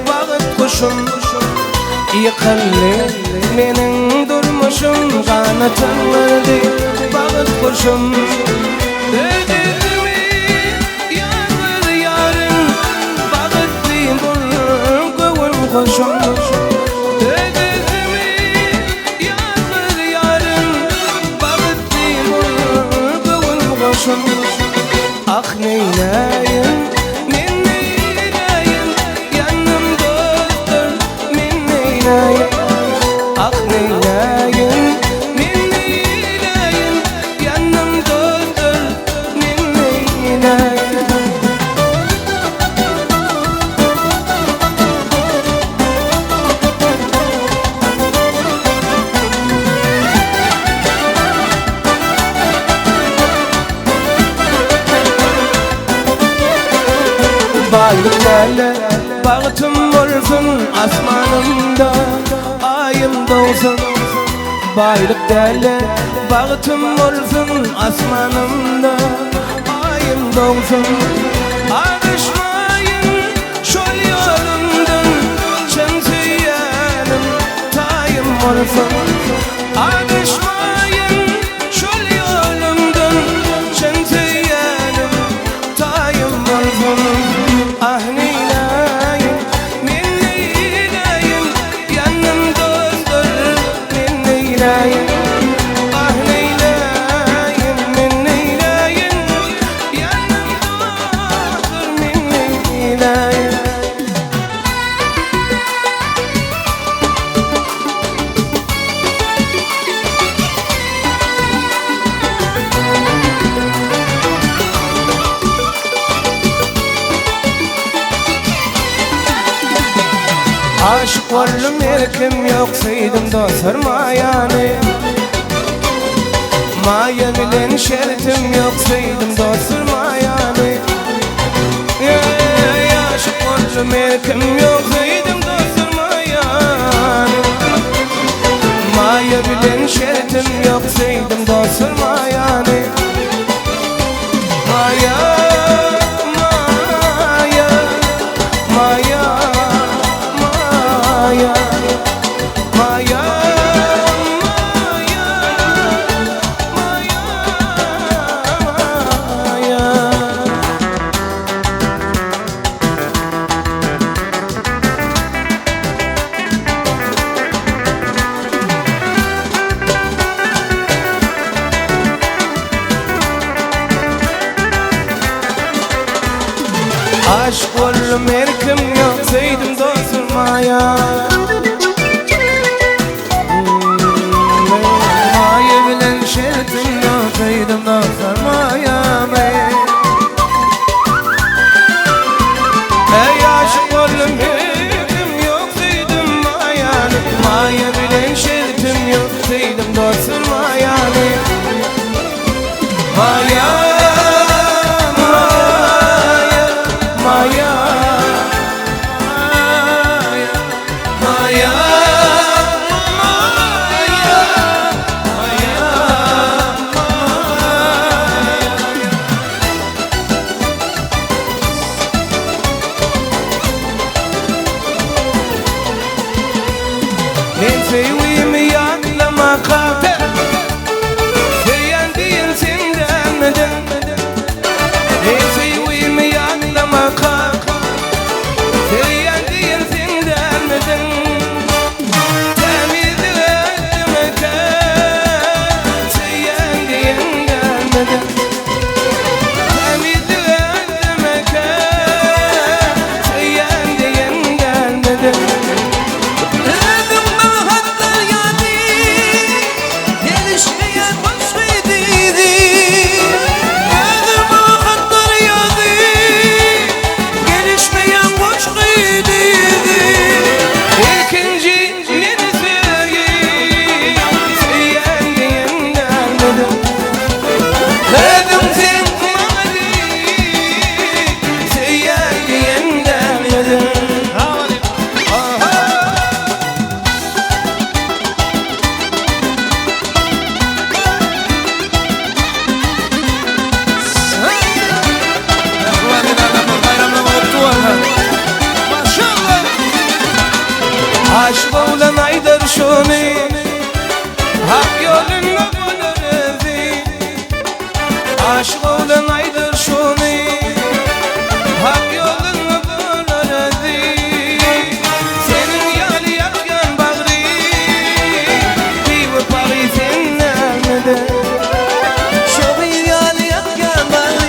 Bağıt kuşum Yıkanlı menin durmuşum kanatınlarda Bağıt kuşum Ödüdümü yağmur yarın Bağıtlı bul kuvun kuşum Ödüdümü yağmur yarın Bağıtlı bul kuvun kuşum Ah neyleyim, min neyleyim Yanım dostum, min neyleyim Ah neyleyim, min neyleyim Yanım dostum, min neyleyim derler Bağıtım olsun asmanımda Ayım doğsun Baylık derler Bağıtım olsun asmanımda Ayım doğsun Ağışmayın şol yolumdan Çemsiyenim tayım olsun Ağışmayın şol yolumdan Çemsiyenim tayım olsun Ah neyleyim, min neyleyim Yanımdadır, min neyleyim Ah neyleyim, min neyleyim Yanımdadır, min neyleyim Aşık oldum erkim yok saydım dostlarıma yani Maya bilen şeritim yok saydım dostlarıma yani Aşık oldum erkim yok saydım dostlarıma yani Maya bilen şeritim yok saydım dostlarıma yani Maya Aşk oldum erkim yok saydım dostlarıma ya Maya bilen şeritim yok saydım dostlarıma ya Ey aşık oldum erkim yok saydım yani Maya bilen şeritim yok saydım dostlarıma yani Maya Sevimi yaklama kalter Seyendiğin sindenmeden Sevimi yaklama kalter Seyendiğin sindenmeden Temizlik etmekten Seyendiğin gelmeden Temizlik etmekten Seyendiğin gelmeden Aşk olan aydır şunu Hak yoluna buluruz Aşk olan aydır şunu Hak yoluna buluruz Senin yali yakyan bağrı Bir ve Paris enlemede Şoğun yali yakyan bağrı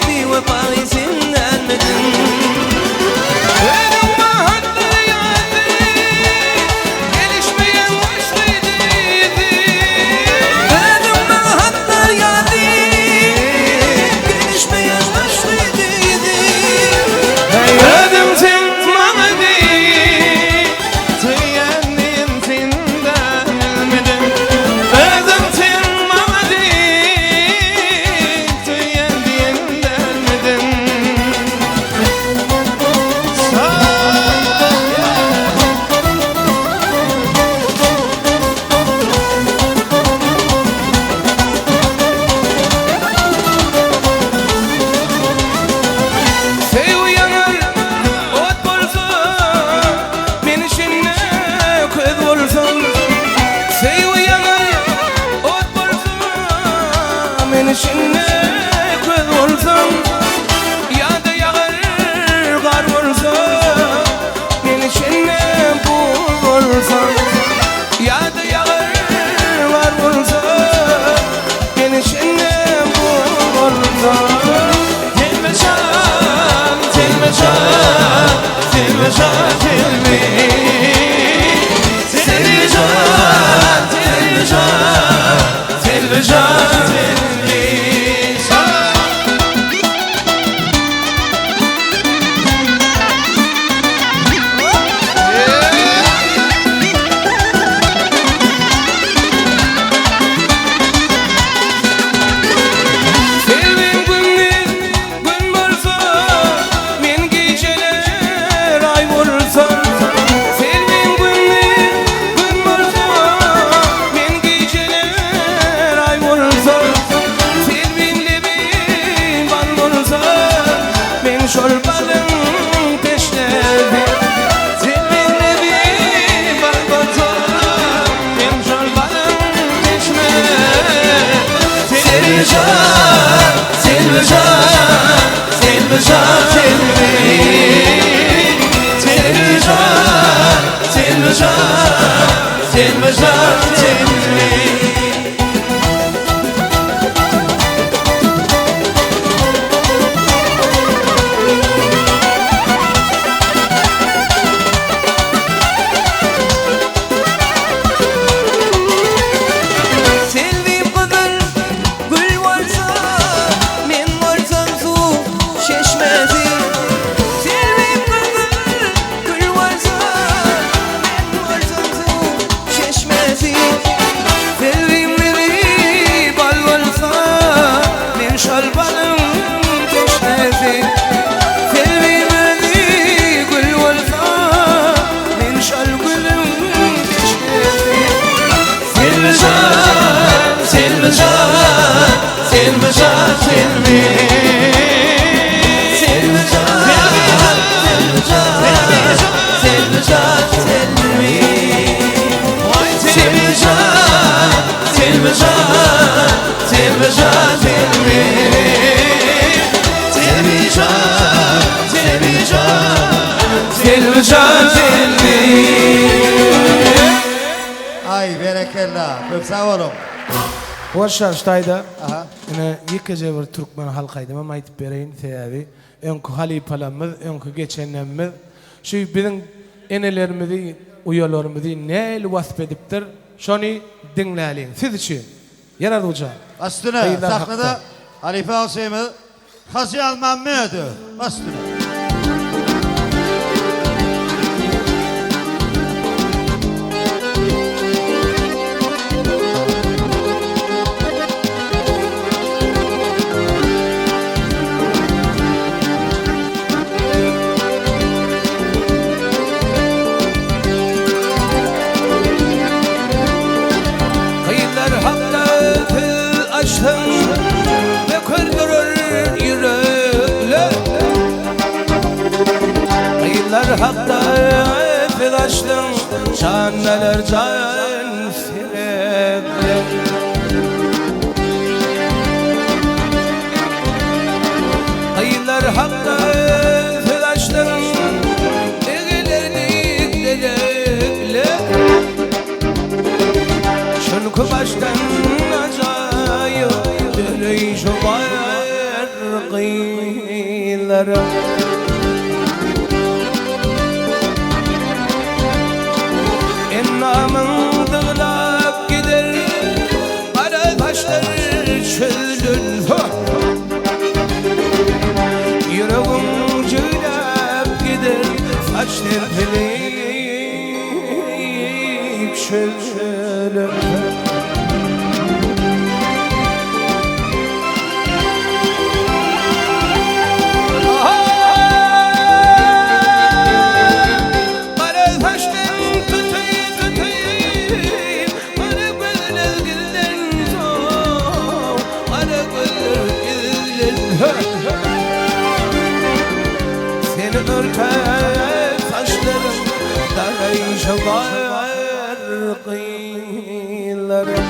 Bir ve Paris enlemede Gelişmeyen hoş Ay berekella. Çok sağ olun. Hoşça stayda. Aha. Yine yıkıcı bir Türkmen halkaydı ama aytıp bereyim sebebi. Önkü halipalarımız, önkü geçenlerimiz. Şu bizim enelerimizi, uyalarımızı ne vasf ediptir? Şunu dinleyelim. Siz için. Yaradıcı. Aslına Hayırlar sahnede hakta. Halife Hüseyin'i Hacı Alman mıydı? Aslına. Kıyılar hakta fil açtım ve kırdırır yüreğler. Kıyılar hakta fil açtım, şanneler can sirekler. Kıyılar hakta fil açtım, digilerdik dedekler. Çünkü baştan acayip dönüş var kıyılara. Ennamın dağılap gider, ara taşlar çözülür. Yüreğim cülap gider, saçlar filip çözülür. Seni örter saçlarım, darayışa var kıyılarım.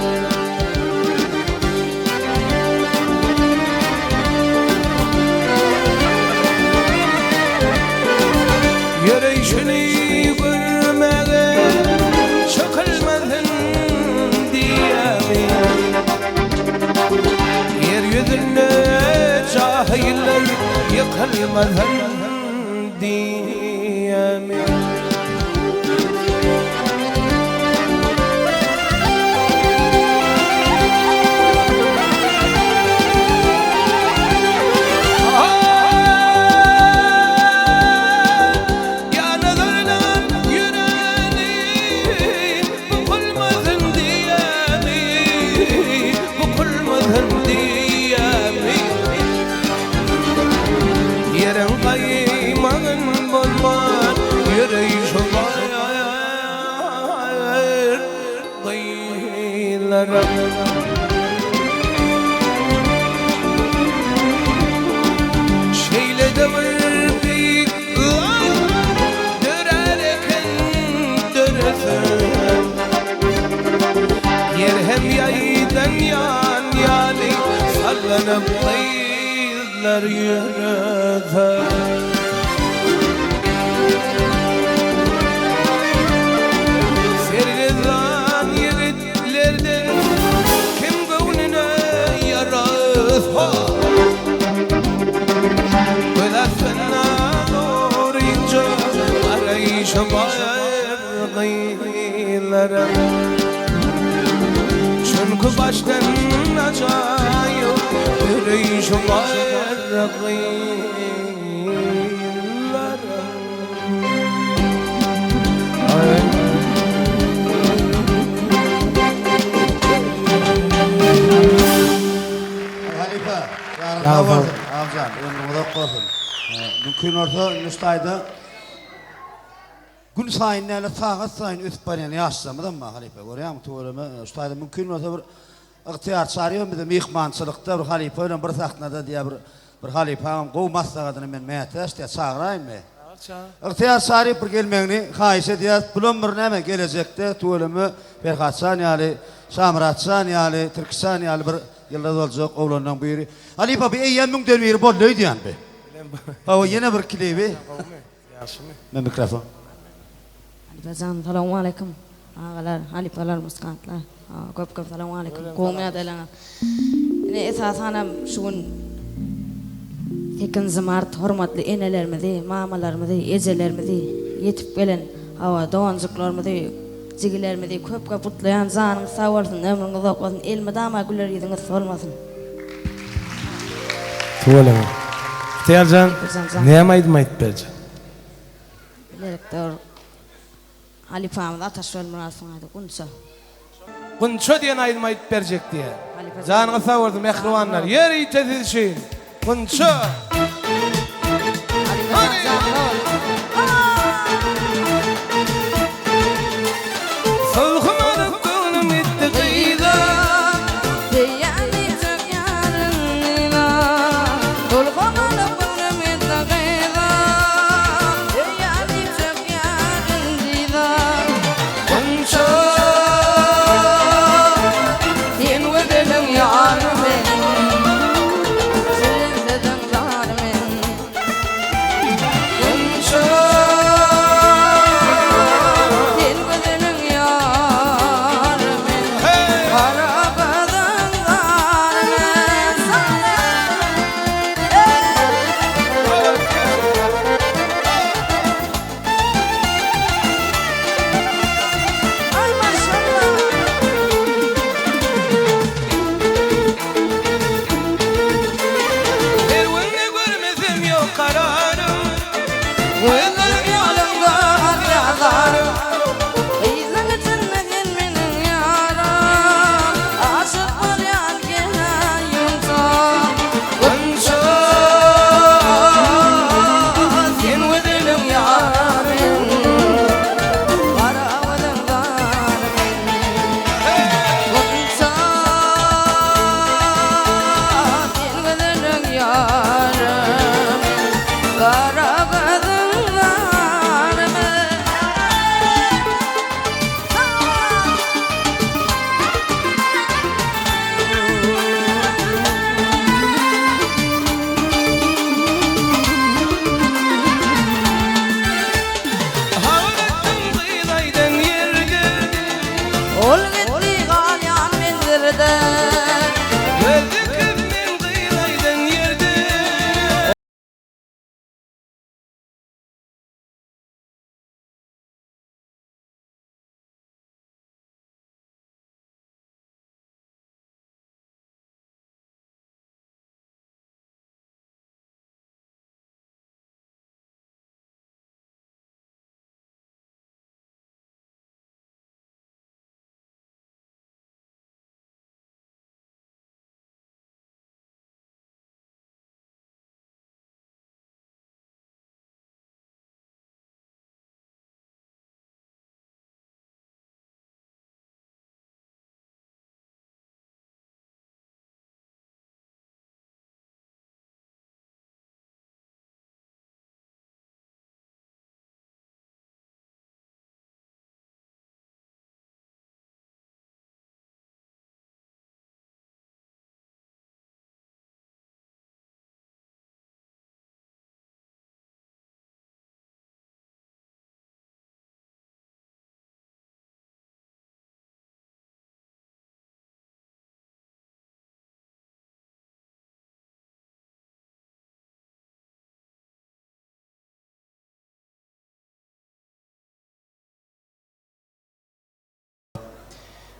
Yürüyüşünü görmeye çakılmadın diyemem. Yeryüzünde cahiller yıkılmadın diyemem. geylerim. Şeyle demir büyük dörerken döresin. Yer hem yaydan yan yani sallanıp kıyılar yürüdür. Sergizan yigitlerden kim gönlüne yarar Ölasına doğrayınca arayışım var gıylarım. Çünkü baştan acayip arayışım var gıylarım. Halife, yarın da vardır. Avcan, ömrümü de korsun. Mümkün orta Nustay'da gün sayın neyle saat sayın üst bariyeni yaşlamadın mı Halife? Görüyor musun tuğrımı? Nustay'da mümkün orta bir ihtiyar çağırıyor mu da mihmançılıkta bir Halife öyle bir sahnada diye bir Halife'nin kovmazsa adını men meyteş diye çağırayım mı? İhtiyar çağırıp bir gelmeni kayışı diye bulun bir neme gelecekte tuğrımı Ferhatsan yani Samratsan yani Türkistan yani bir yıllar olacak oğlandan buyuruyor. Halife bir eyyemün dönüyor bu neydi yani be? O yine bir klibi. Ben mikrofon. Halife selamun aleyküm. Ağalar, halifeler, muskantlar. Köp selamun aleyküm. Kovmaya dayanan. Yine esasen şu 8 Mart hürmetli enelerimizi, mamalarımızı, ecelerimizi yetip gelen hava doğancıklarımızı, cigilerimizi köp kutlayan zanım sağ olsun, ömrünüz uzak olsun, elime dama güller yüzünüz solmasın. Tuğlama. İhtiyarcan, neyem aytmayıp berce? Direktör Halifa'mız ataş ölmürasın aydı, kunça. Kunça diyen aytmayıp bercek diye. Canına sağ olsun mehruvanlar, yeri tezişin. Kunça.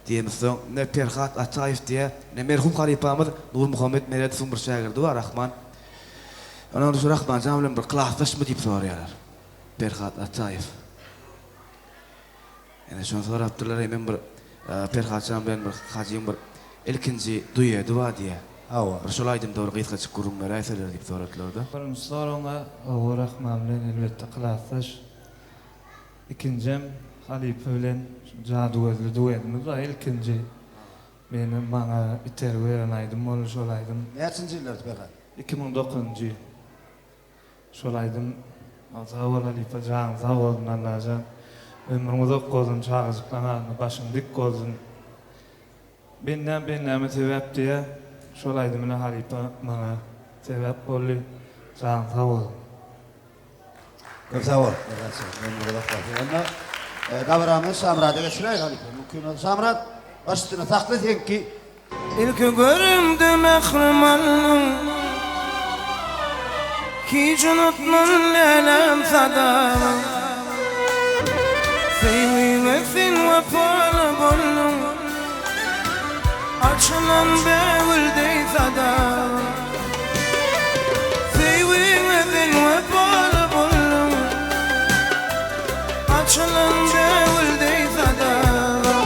Diýemizden ne Ferhat Ataýew diýe, ne merhum halipamyz Nur Muhammed Meredowyň bir şagirdi bar Rahman. Ona şu Rahman jamlan bir klaslaşmy diýip soraýarlar. Ferhat Ataýew. Ene şonu sorapdylar, men bir Ferhat jamlan bir hajym bir ilkinji duýa dua diýe. Hawa. Şol aýdym dogry gyýtga çykyrum meraýseler diýip soradylar da. Birinci soruna o Rahman bilen elbette klaslaş. İkincim Halipe bilen jaduwezli duýetimiz var. İlkinji meni maňa iter beren aýdym, ol şol aýdym. Näçinji ýyllardy Ferhat? 2009-njy ýyl. Şol aýdym Azawal Halipe jan zawolun Allah'a ömrüňiz ok bolsun, çağıjyklanan, başyň dik bolsun. Benden sebäp diýe şol aýdym Halipe maňa sebäp boldy. Jan zawol. Köp sağ ol. Ben burada kaldım. Davranış Samrat'a geçireyim Halipe. Mümkün Samrat başına taklit et ki İlk görümde mehrimanım hiç unutmam lelem sadam Sevmesin vefalı bollum açılan bevildey sadam Sevmesin vefalı bollum açılan bevildey sadam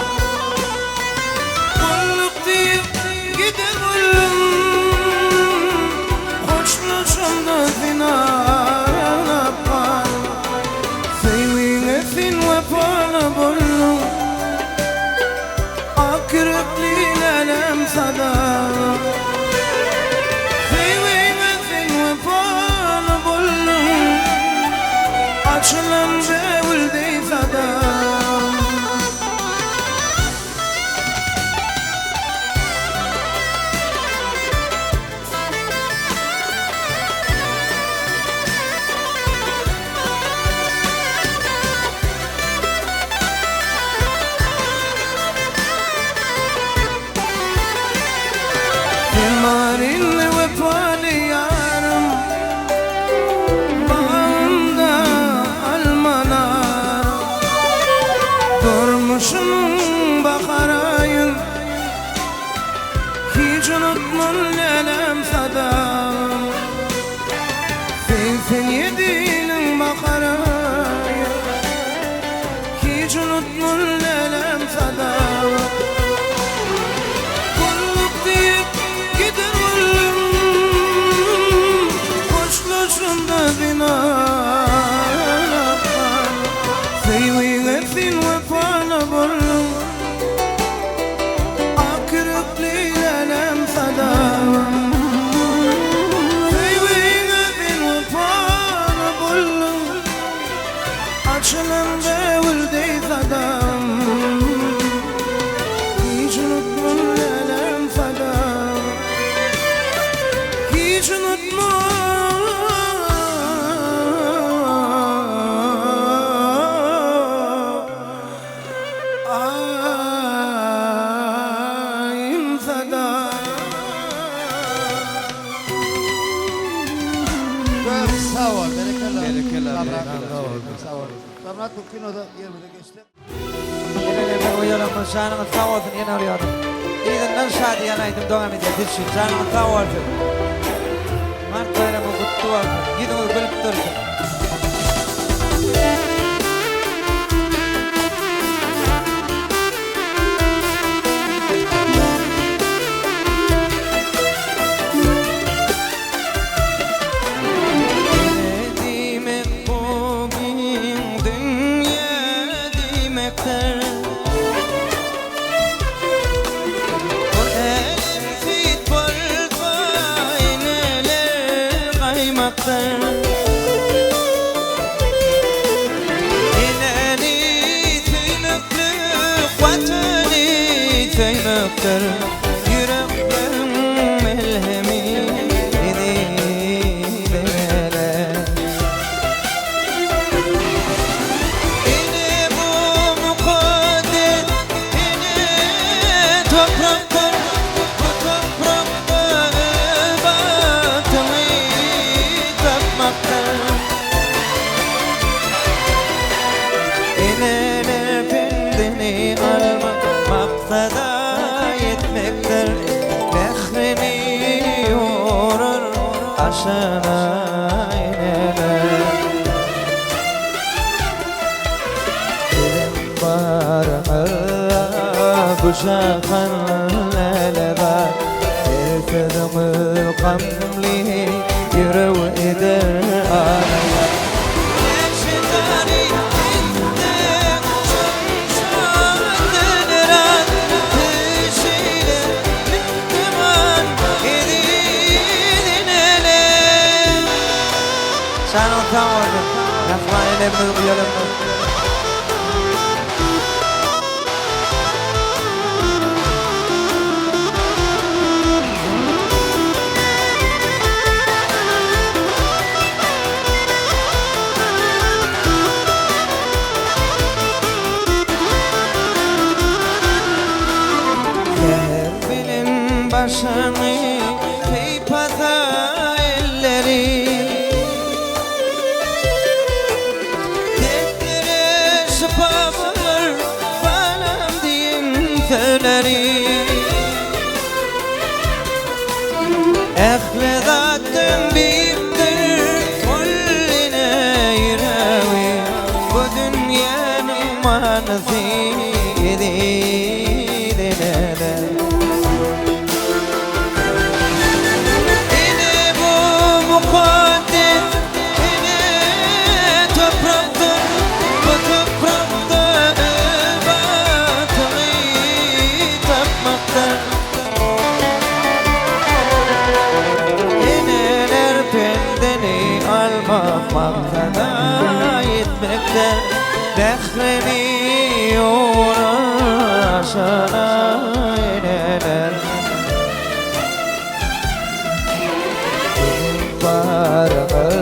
Hoşlaşımda zinana par Sevmesin vefalı bollum Akrepli lelem sadam Sevmesin vefalı bollum Açılan bevildey sadam Marinle vefalı yarım bağımda almalar Durmuşum bakarayın hiç unutmam lelem sadam Sen yedinin bakarayın hiç unutmam lelem sadam Hoşlaşımda zinana par Sevmesin vefalı bollum Akrepli lelem sadam Sevmesin vefalı bollum Açılan bevildey sadam Hiç unutmam lelem sadam Hiç unutmam sağ ol. Berekeler. Sağ ol. Samrat mümkün o da yerine geçti. Yine uyalanmış canımın sağ olsun yine arıyordum. İyinden şadi yanaydım devam edeyim. Düşün canımın sağ olsun. Mart bayramı kutlu olsun. Gidin gülüp dursun. Yüreklerim melhemi ediler Yine bu mukadder Yine topraktır Bu toprakta batımı tapmaktır Yine nefendini almak Maksada aşana ineler Dilim barına kuşakan leleber Ertedimi kamli yürü eder ağlar Sen utamadın, yapma elimi uyarımı Bilim başını peypada elleri Tekleri sıpamır falan diyin köyleri Ehli zaten büyüktür kulline yiravi Bu dünyanın manası Maktada yetmekte Dehreni uğraşana ineler Barığı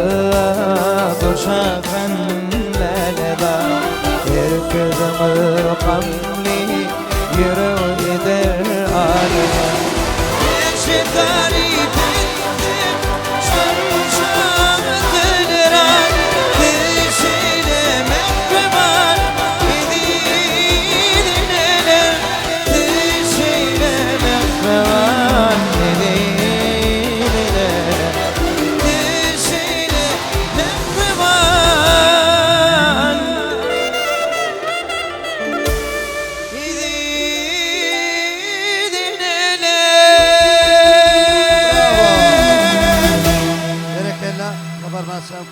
kuşakan leleba Bir kızımı kamli yürü gider aleme Eşitari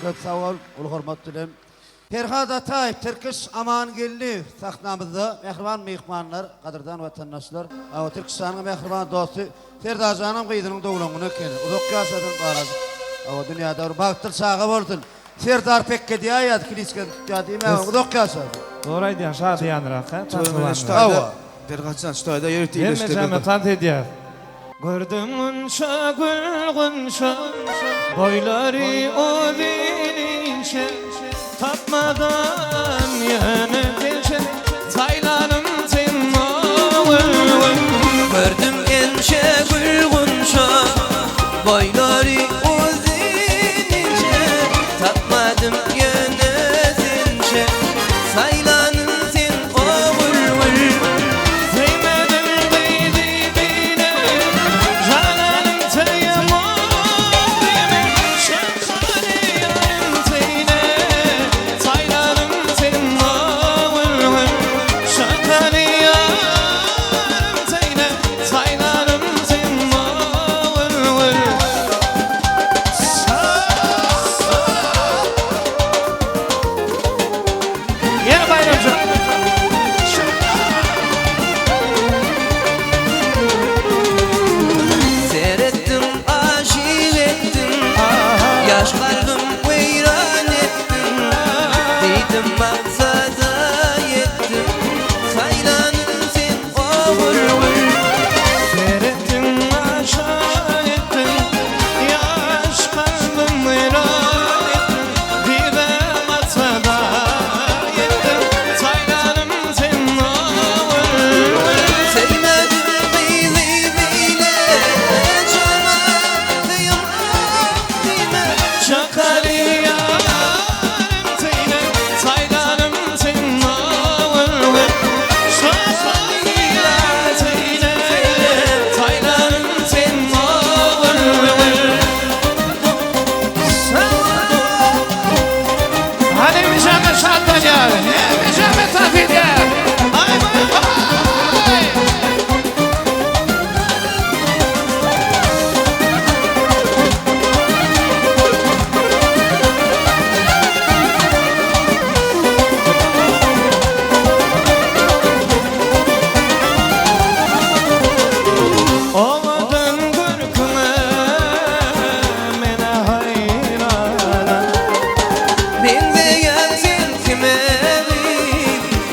Köp sağ ol, ul hormat dilem. Ferhat Atayev, Türküs Amangilli sahnamızda mehriban mehmanlar, qadırdan vatandaşlar, o Türkistan'ın mehriban dostu Ferda Canım qıydının doğulununu keni. Uzak yaşadın qaraz. O dünyada bir bağıtır sağı boldun. Ferdar Pekke diye ayad kiliske diyadime uzak yaşadı. Doğraydı ya şadı yanırak ha. Ştayda Ferhatcan ştayda yürütü iyileştirdi. Yemeyeceğim tant ediyor. Gördümünşe gülgünşe boyları o dinince tapmadan yönüdince Taylanım sen oğul Gördüm gençe gülgünşe boyları o dinince Tapmadım yönüdince Taylanım sen oğul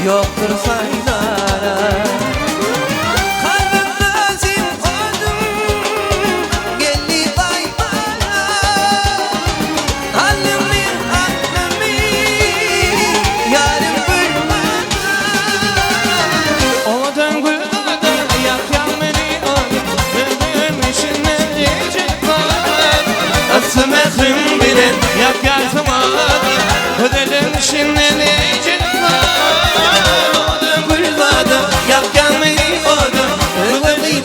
yoktur saylara. Kalbimde zim koydum, geldi baybara. Halimi aklimi, yarım gülmedi. Odan gülmedi, yakyan beni odan. Benim işine yiyecek var. Asmekrim bilen yakyarsın odan. Ödelim işine yiyecek var. Odan gülmedi, yakyan beni odan. Ödelim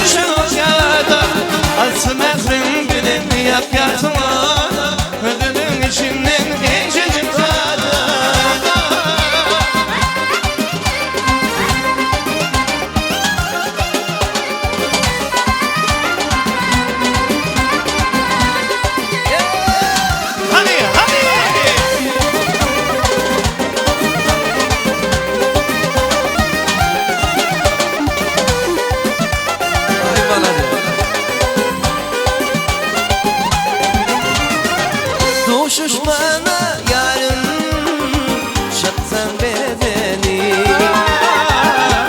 Düşen o yada. Asmekrim bilen yakyarsın odan. Ödelim işine yiyecek var. Hadi, hadi. Düşüş bana yarın, şatsan bedeni.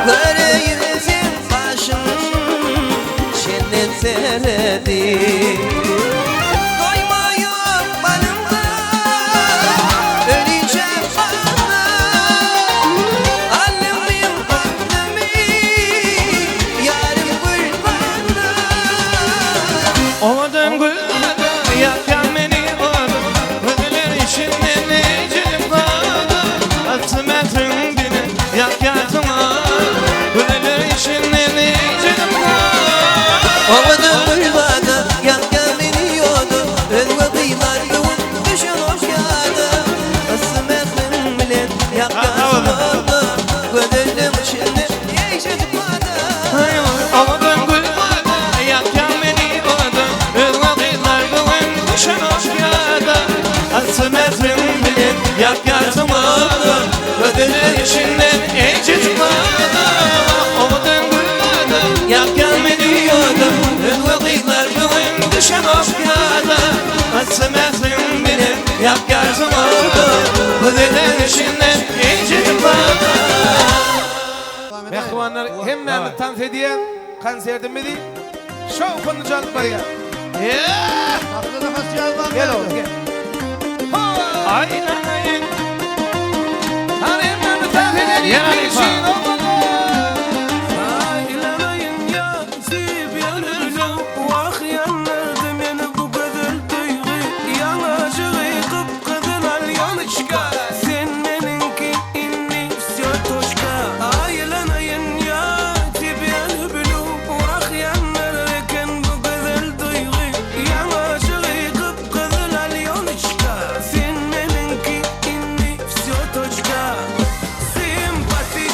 Göreyizin başın, şennet seredi. Koyma yok balımda, öleceğim bana. Alemin aklimi, yarın gülmana. Odan gülmedi, yakyan beni odan. Ödeler işinden yiyecek var. Asmekrim bilen yakyarsın odan. Ödeler işinden yiyecek var. Ovadan gülmana, yakyan beni yodu. Ölme kıyılar yoğun, düşün hoş yada. Asmekrim bilen yakyarsın odan. Gödelim şimdi, yiyecek bana. Odan gülmedi, yakyan beni odan. Ölme kıyılar yoğun, düşen hoş yada. Asmekrim bilen yakyarsın odan. Ödeler işinden yiyecek var. Odan gülmedi, yakyan beni odan. Ölme kıyılar yoğun, düşen hoş yada. Asmekrim bilen yakyarsın odan. Ödeler işinden yiyecek var. Mehvanlar hemmemiz tanz ediyen konsertimizi şov konuşalım buraya. Aklına has yazmam. Gel oğlum gel. Aynen aynen. Hemmemiz tanz ediyen bir şey olmalı. Simpati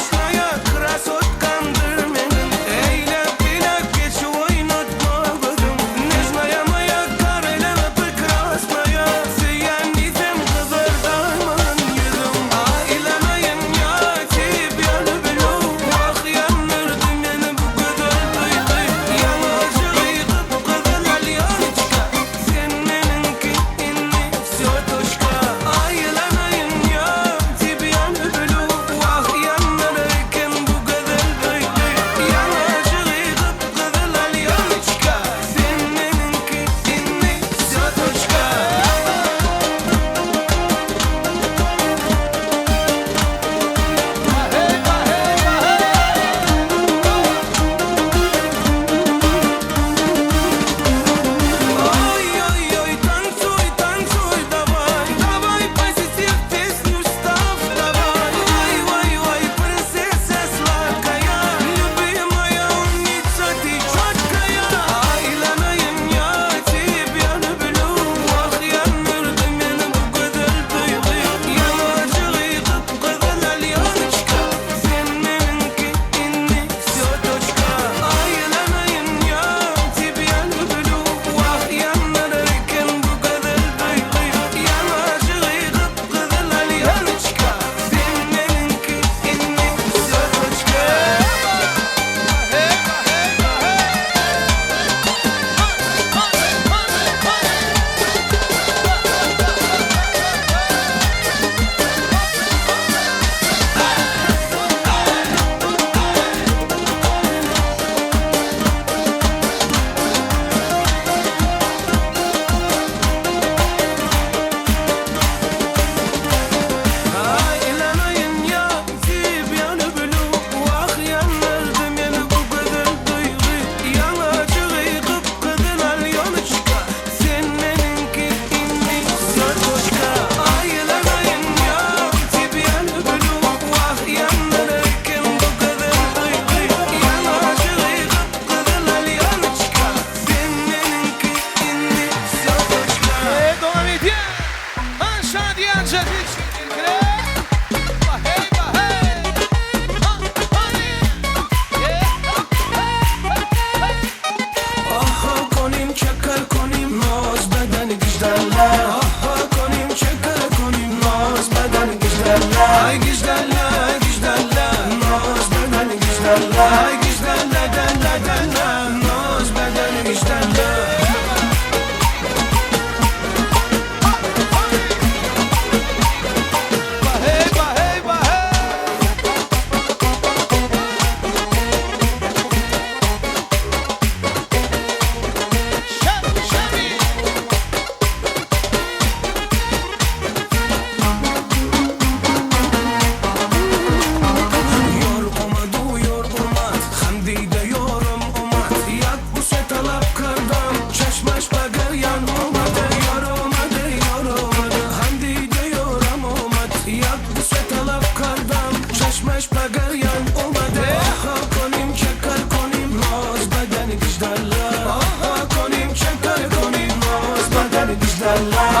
Ay gizlenle denle denle Naz bedeni gizlenle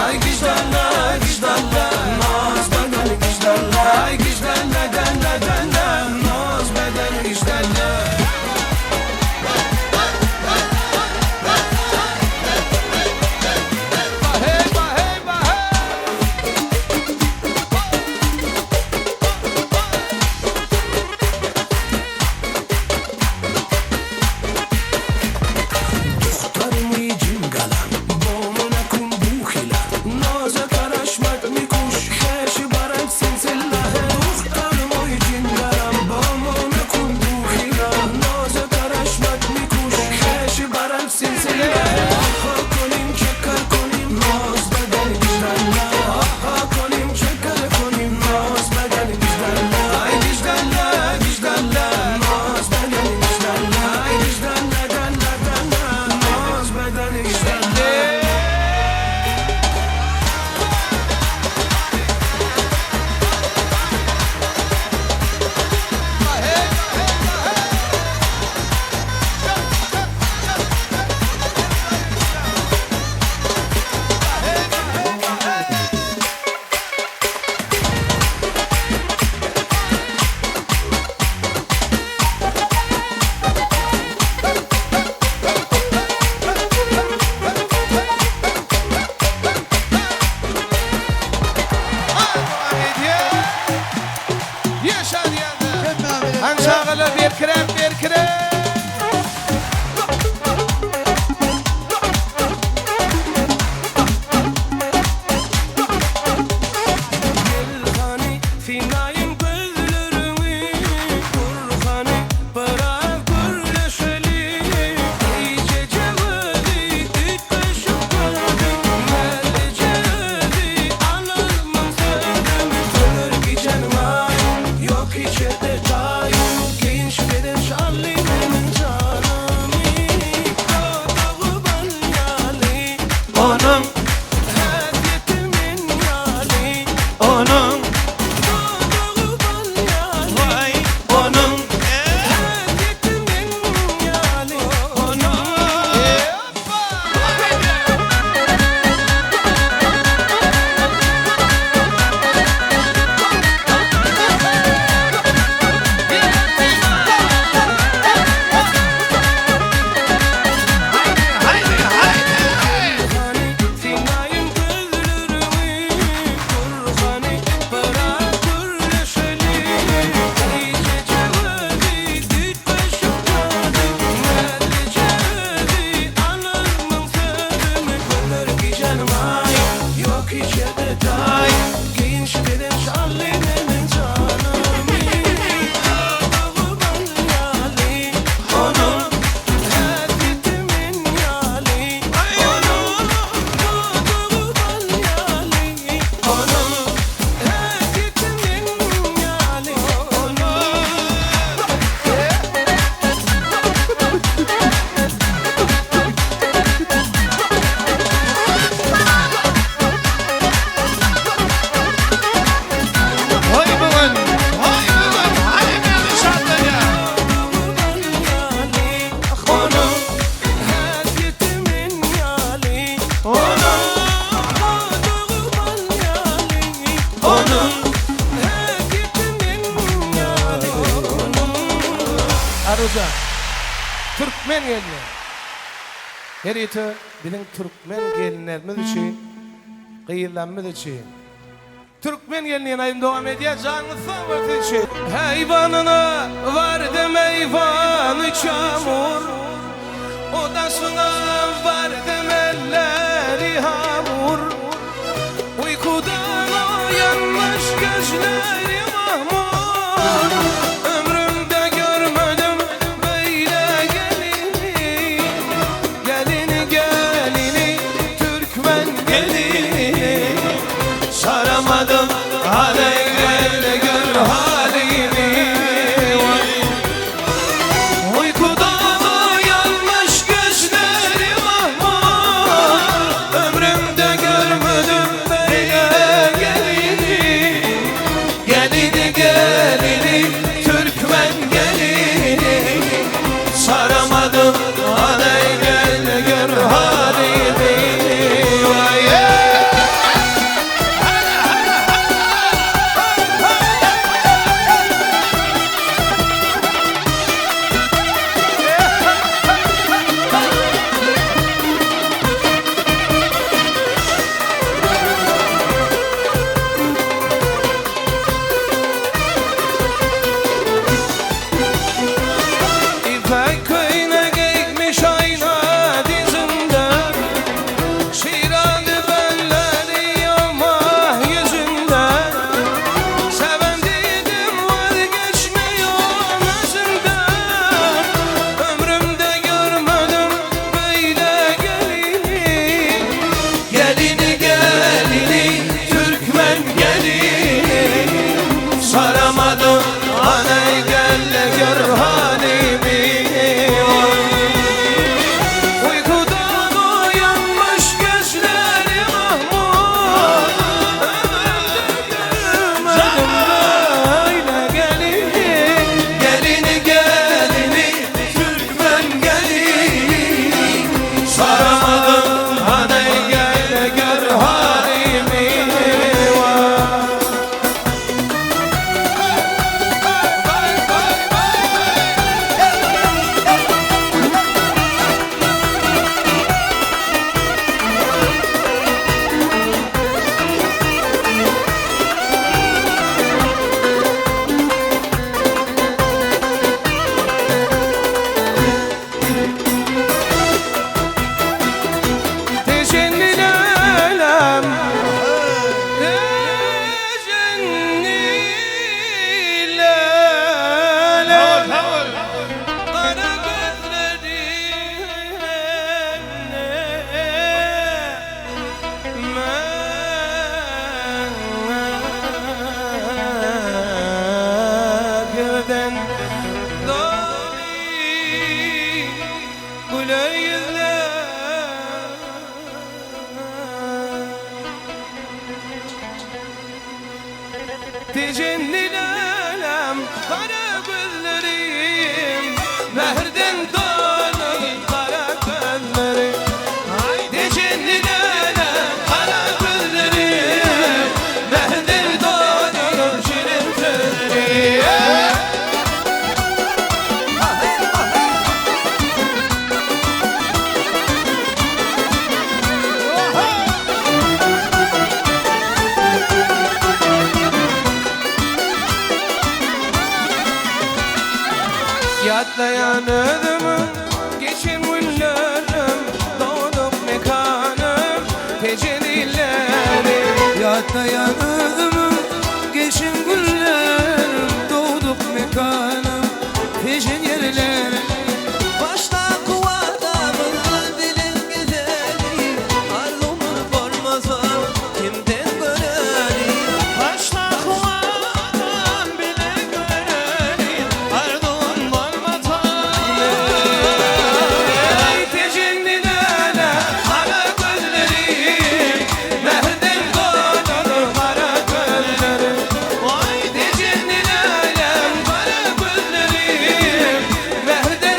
Ay gizlenle gizlenle Naz bedeni gizlenle Ay gizlenle denle denle Naz bedeni gizlenle Anşağıla bir krem bir krem Arıza Türkmen gelini her eti bizim Türkmen gelinlerimiz için kıyılanımız için Türkmen gelinin ayım devam ediyor. Canlı sağ şey. Hayvanına vardım hayvanı çamur. Odasına vardım elleri hamur. Uykudan uyanmış gözleri mahmur. Ömrümde görmedim böyle gelini. Gelini gelini Türkmen gelini. Saramadım hadi gel gör halini. Uykudan uyanmış gözleri mahmur. Ömrümde görmedim böyle gelini. Gelini gelini Türkmen gelini. Saramadım hadi gel gör halini. Vay İpek köyüne gitmiş ayna dizinde. Şiranı belleri yama yüzünde. Seven dedim vazgeçmiyor özümden. Ömrümde görmedim böyle gelini. Gelini gelini Türkmen gelini. Saramadım anay gel gör halimi. Uykudan uyanmış gözleri mahmur. Ömrümde görmedim böyle gelini. Gelini gelini Türkmen gelini. Saramadım anay gel gör halimi. Tecenni alem, tecenni alem. Kara gözlerin güler yüzler. Tecenni alem kara gözlerim. Mehrden dolanır kara gözlerim. Tecenni alem kara gözlerim. Mehrden dolanır şirin sözlerim. Yatlayan ödümü geçin günlerim. Doğduk mekanım tecellilerim. Yatlayan ödümü geçin günlerim. Doğduk mekanım fecin yerlerim. Başta kuvadamın dilin güzeli. Arzumun varmasa kimden görelim. Başta kuvadam bile görelim. Arzumun varmasa tecenni alem kara gözlerim. Mehrden dolanır kara gözlerim. Vay tecenni alem kara gözlerim. Mehrden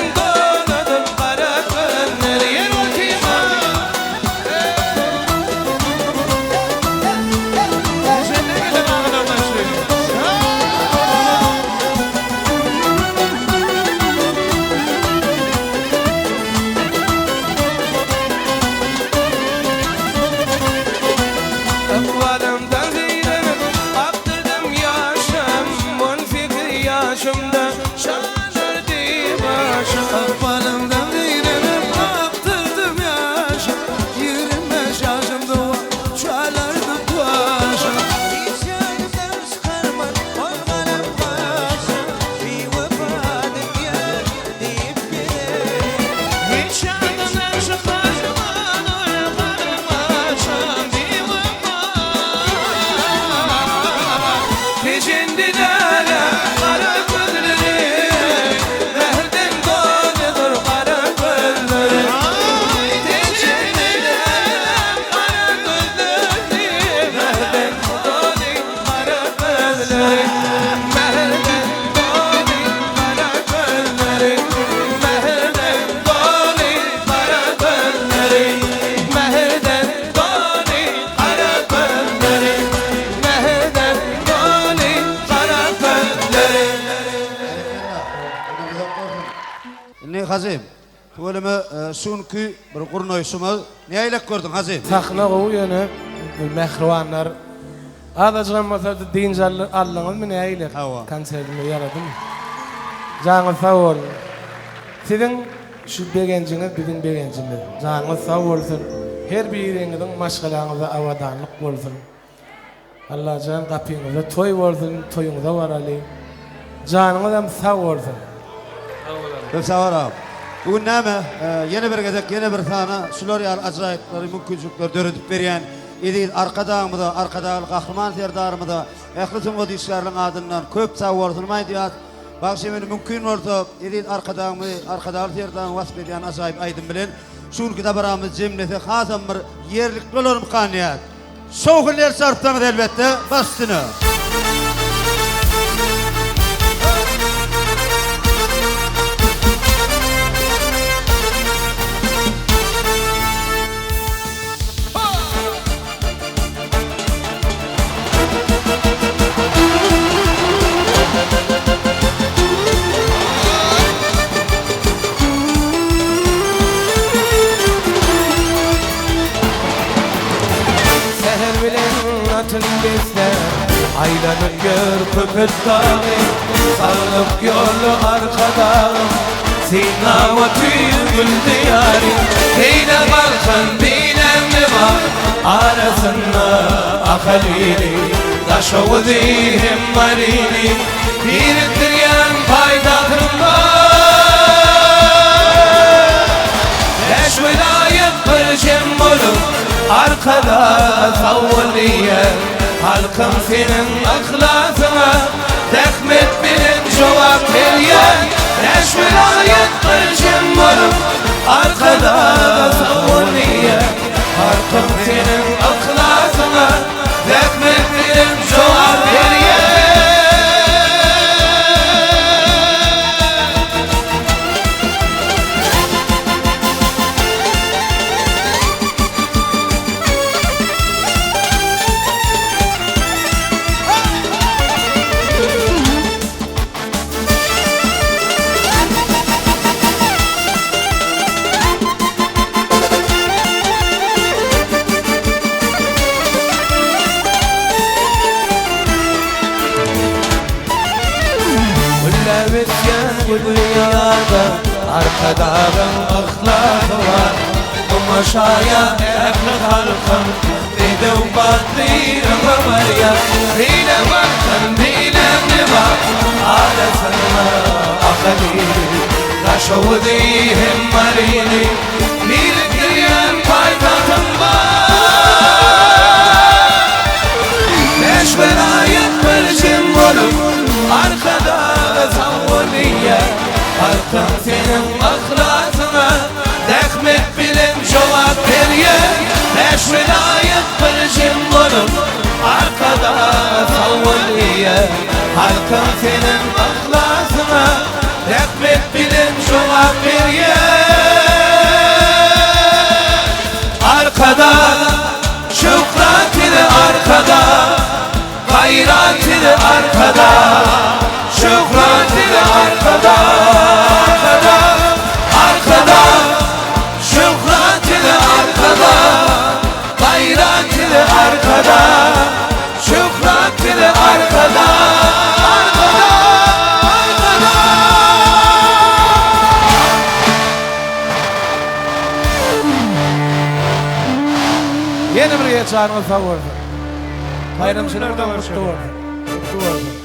yaşımda şanırdı başım Akbalımdan değilim aktırdım yaşım Yürüme şaşımda çoğalardı başım Hiç yanımdan çıkarma olmanım başım Bir vefa dünya deyip gidelim Hiç yanımdan çıkarma olmanım başım Bir vefa Peşindiler kara gözleri Nereden doğdudur kara gözleri Peşindiler kara gözleri Nereden doğdu kara gözleri Nereden doğdu kara gözleri Nereden doğdu kara gözleri Nereden doğdu kara gözleri Nereden doğdu kara gözleri Ne Hazim? Tuvalımı sunkü bir kurnoysumuz. Ne aylak gördün Hazim? Sahna o yönü mehrivanlar adacığım mesela deyince Allah'ın mı ne eyle Hava. konserimi yaradım. Canı sağ ol. Sizin şu begenciniz bizim begencimiz. Canı sağ olsun. Her birinizin maşgalanıza avadanlık olsun. Allah can kapınıza toy olsun, toyunuza varali. Canınız hem sağ olsun. Çok sağ ol abi. Bugün näme? Yeni bir gezek, yeni bir sana Şular acayipleri, mümkünçülükler döredip berýän. Edil arkadağımda, arkadağı kahraman serdarımda, ehlisin o dişlerinin adından köp sağ olsun. Maydiyat, bak şimdi mümkün oldu. Edil arkadağı serdarını vasf edýän acayip aydın bilen. Şunu kitabaramız cemleti hazım bir yerlikli olur imkaniyat. Soğuklar sarptanız elbette, bastını. Seher bilen atın bizde Aylanın gör köpüt dağı Sarılıp yolu arkadağım Sinava tüygül diyarım Heyle balkan bilen mi var Arasında ahalili Taşoğu dihim marini Biriktiryen paydatım var Beş vilayet bir cem olup Arkada savvaliye Halkım senin ahlasına Tekmet bilin cevap veriyen Beş vilayet bir cem olup Arkada savvaliye Halkım senin ahlasına Tekmet bilin cevap veriyen Bu dünyada arkadağın ahlakı var Kumaşaya ehli halkım Dedev batırım var ya Hile bakın bilem ne var Adetine ahalili Taşoğu dihim marini Biriktiryen paydatım var Beş velayet bir cem olup Arkada savvaliye Halkım senin ahlasına Dekmet bilin cevap veriye Beş vilayet bir cem olup Arkada savvaliye Halkım senin ahlasına Dekmet bilin cevap veriye Arkada şükrat ile arkada Gayrat ile arkada Şükran ile arkada Arkada Şükran ile arkada Gayrat ile arkada Şükran ile arkada Arkada canınız sağ olsun. Bayram şunu kutlu olsun. Kutlu olsun.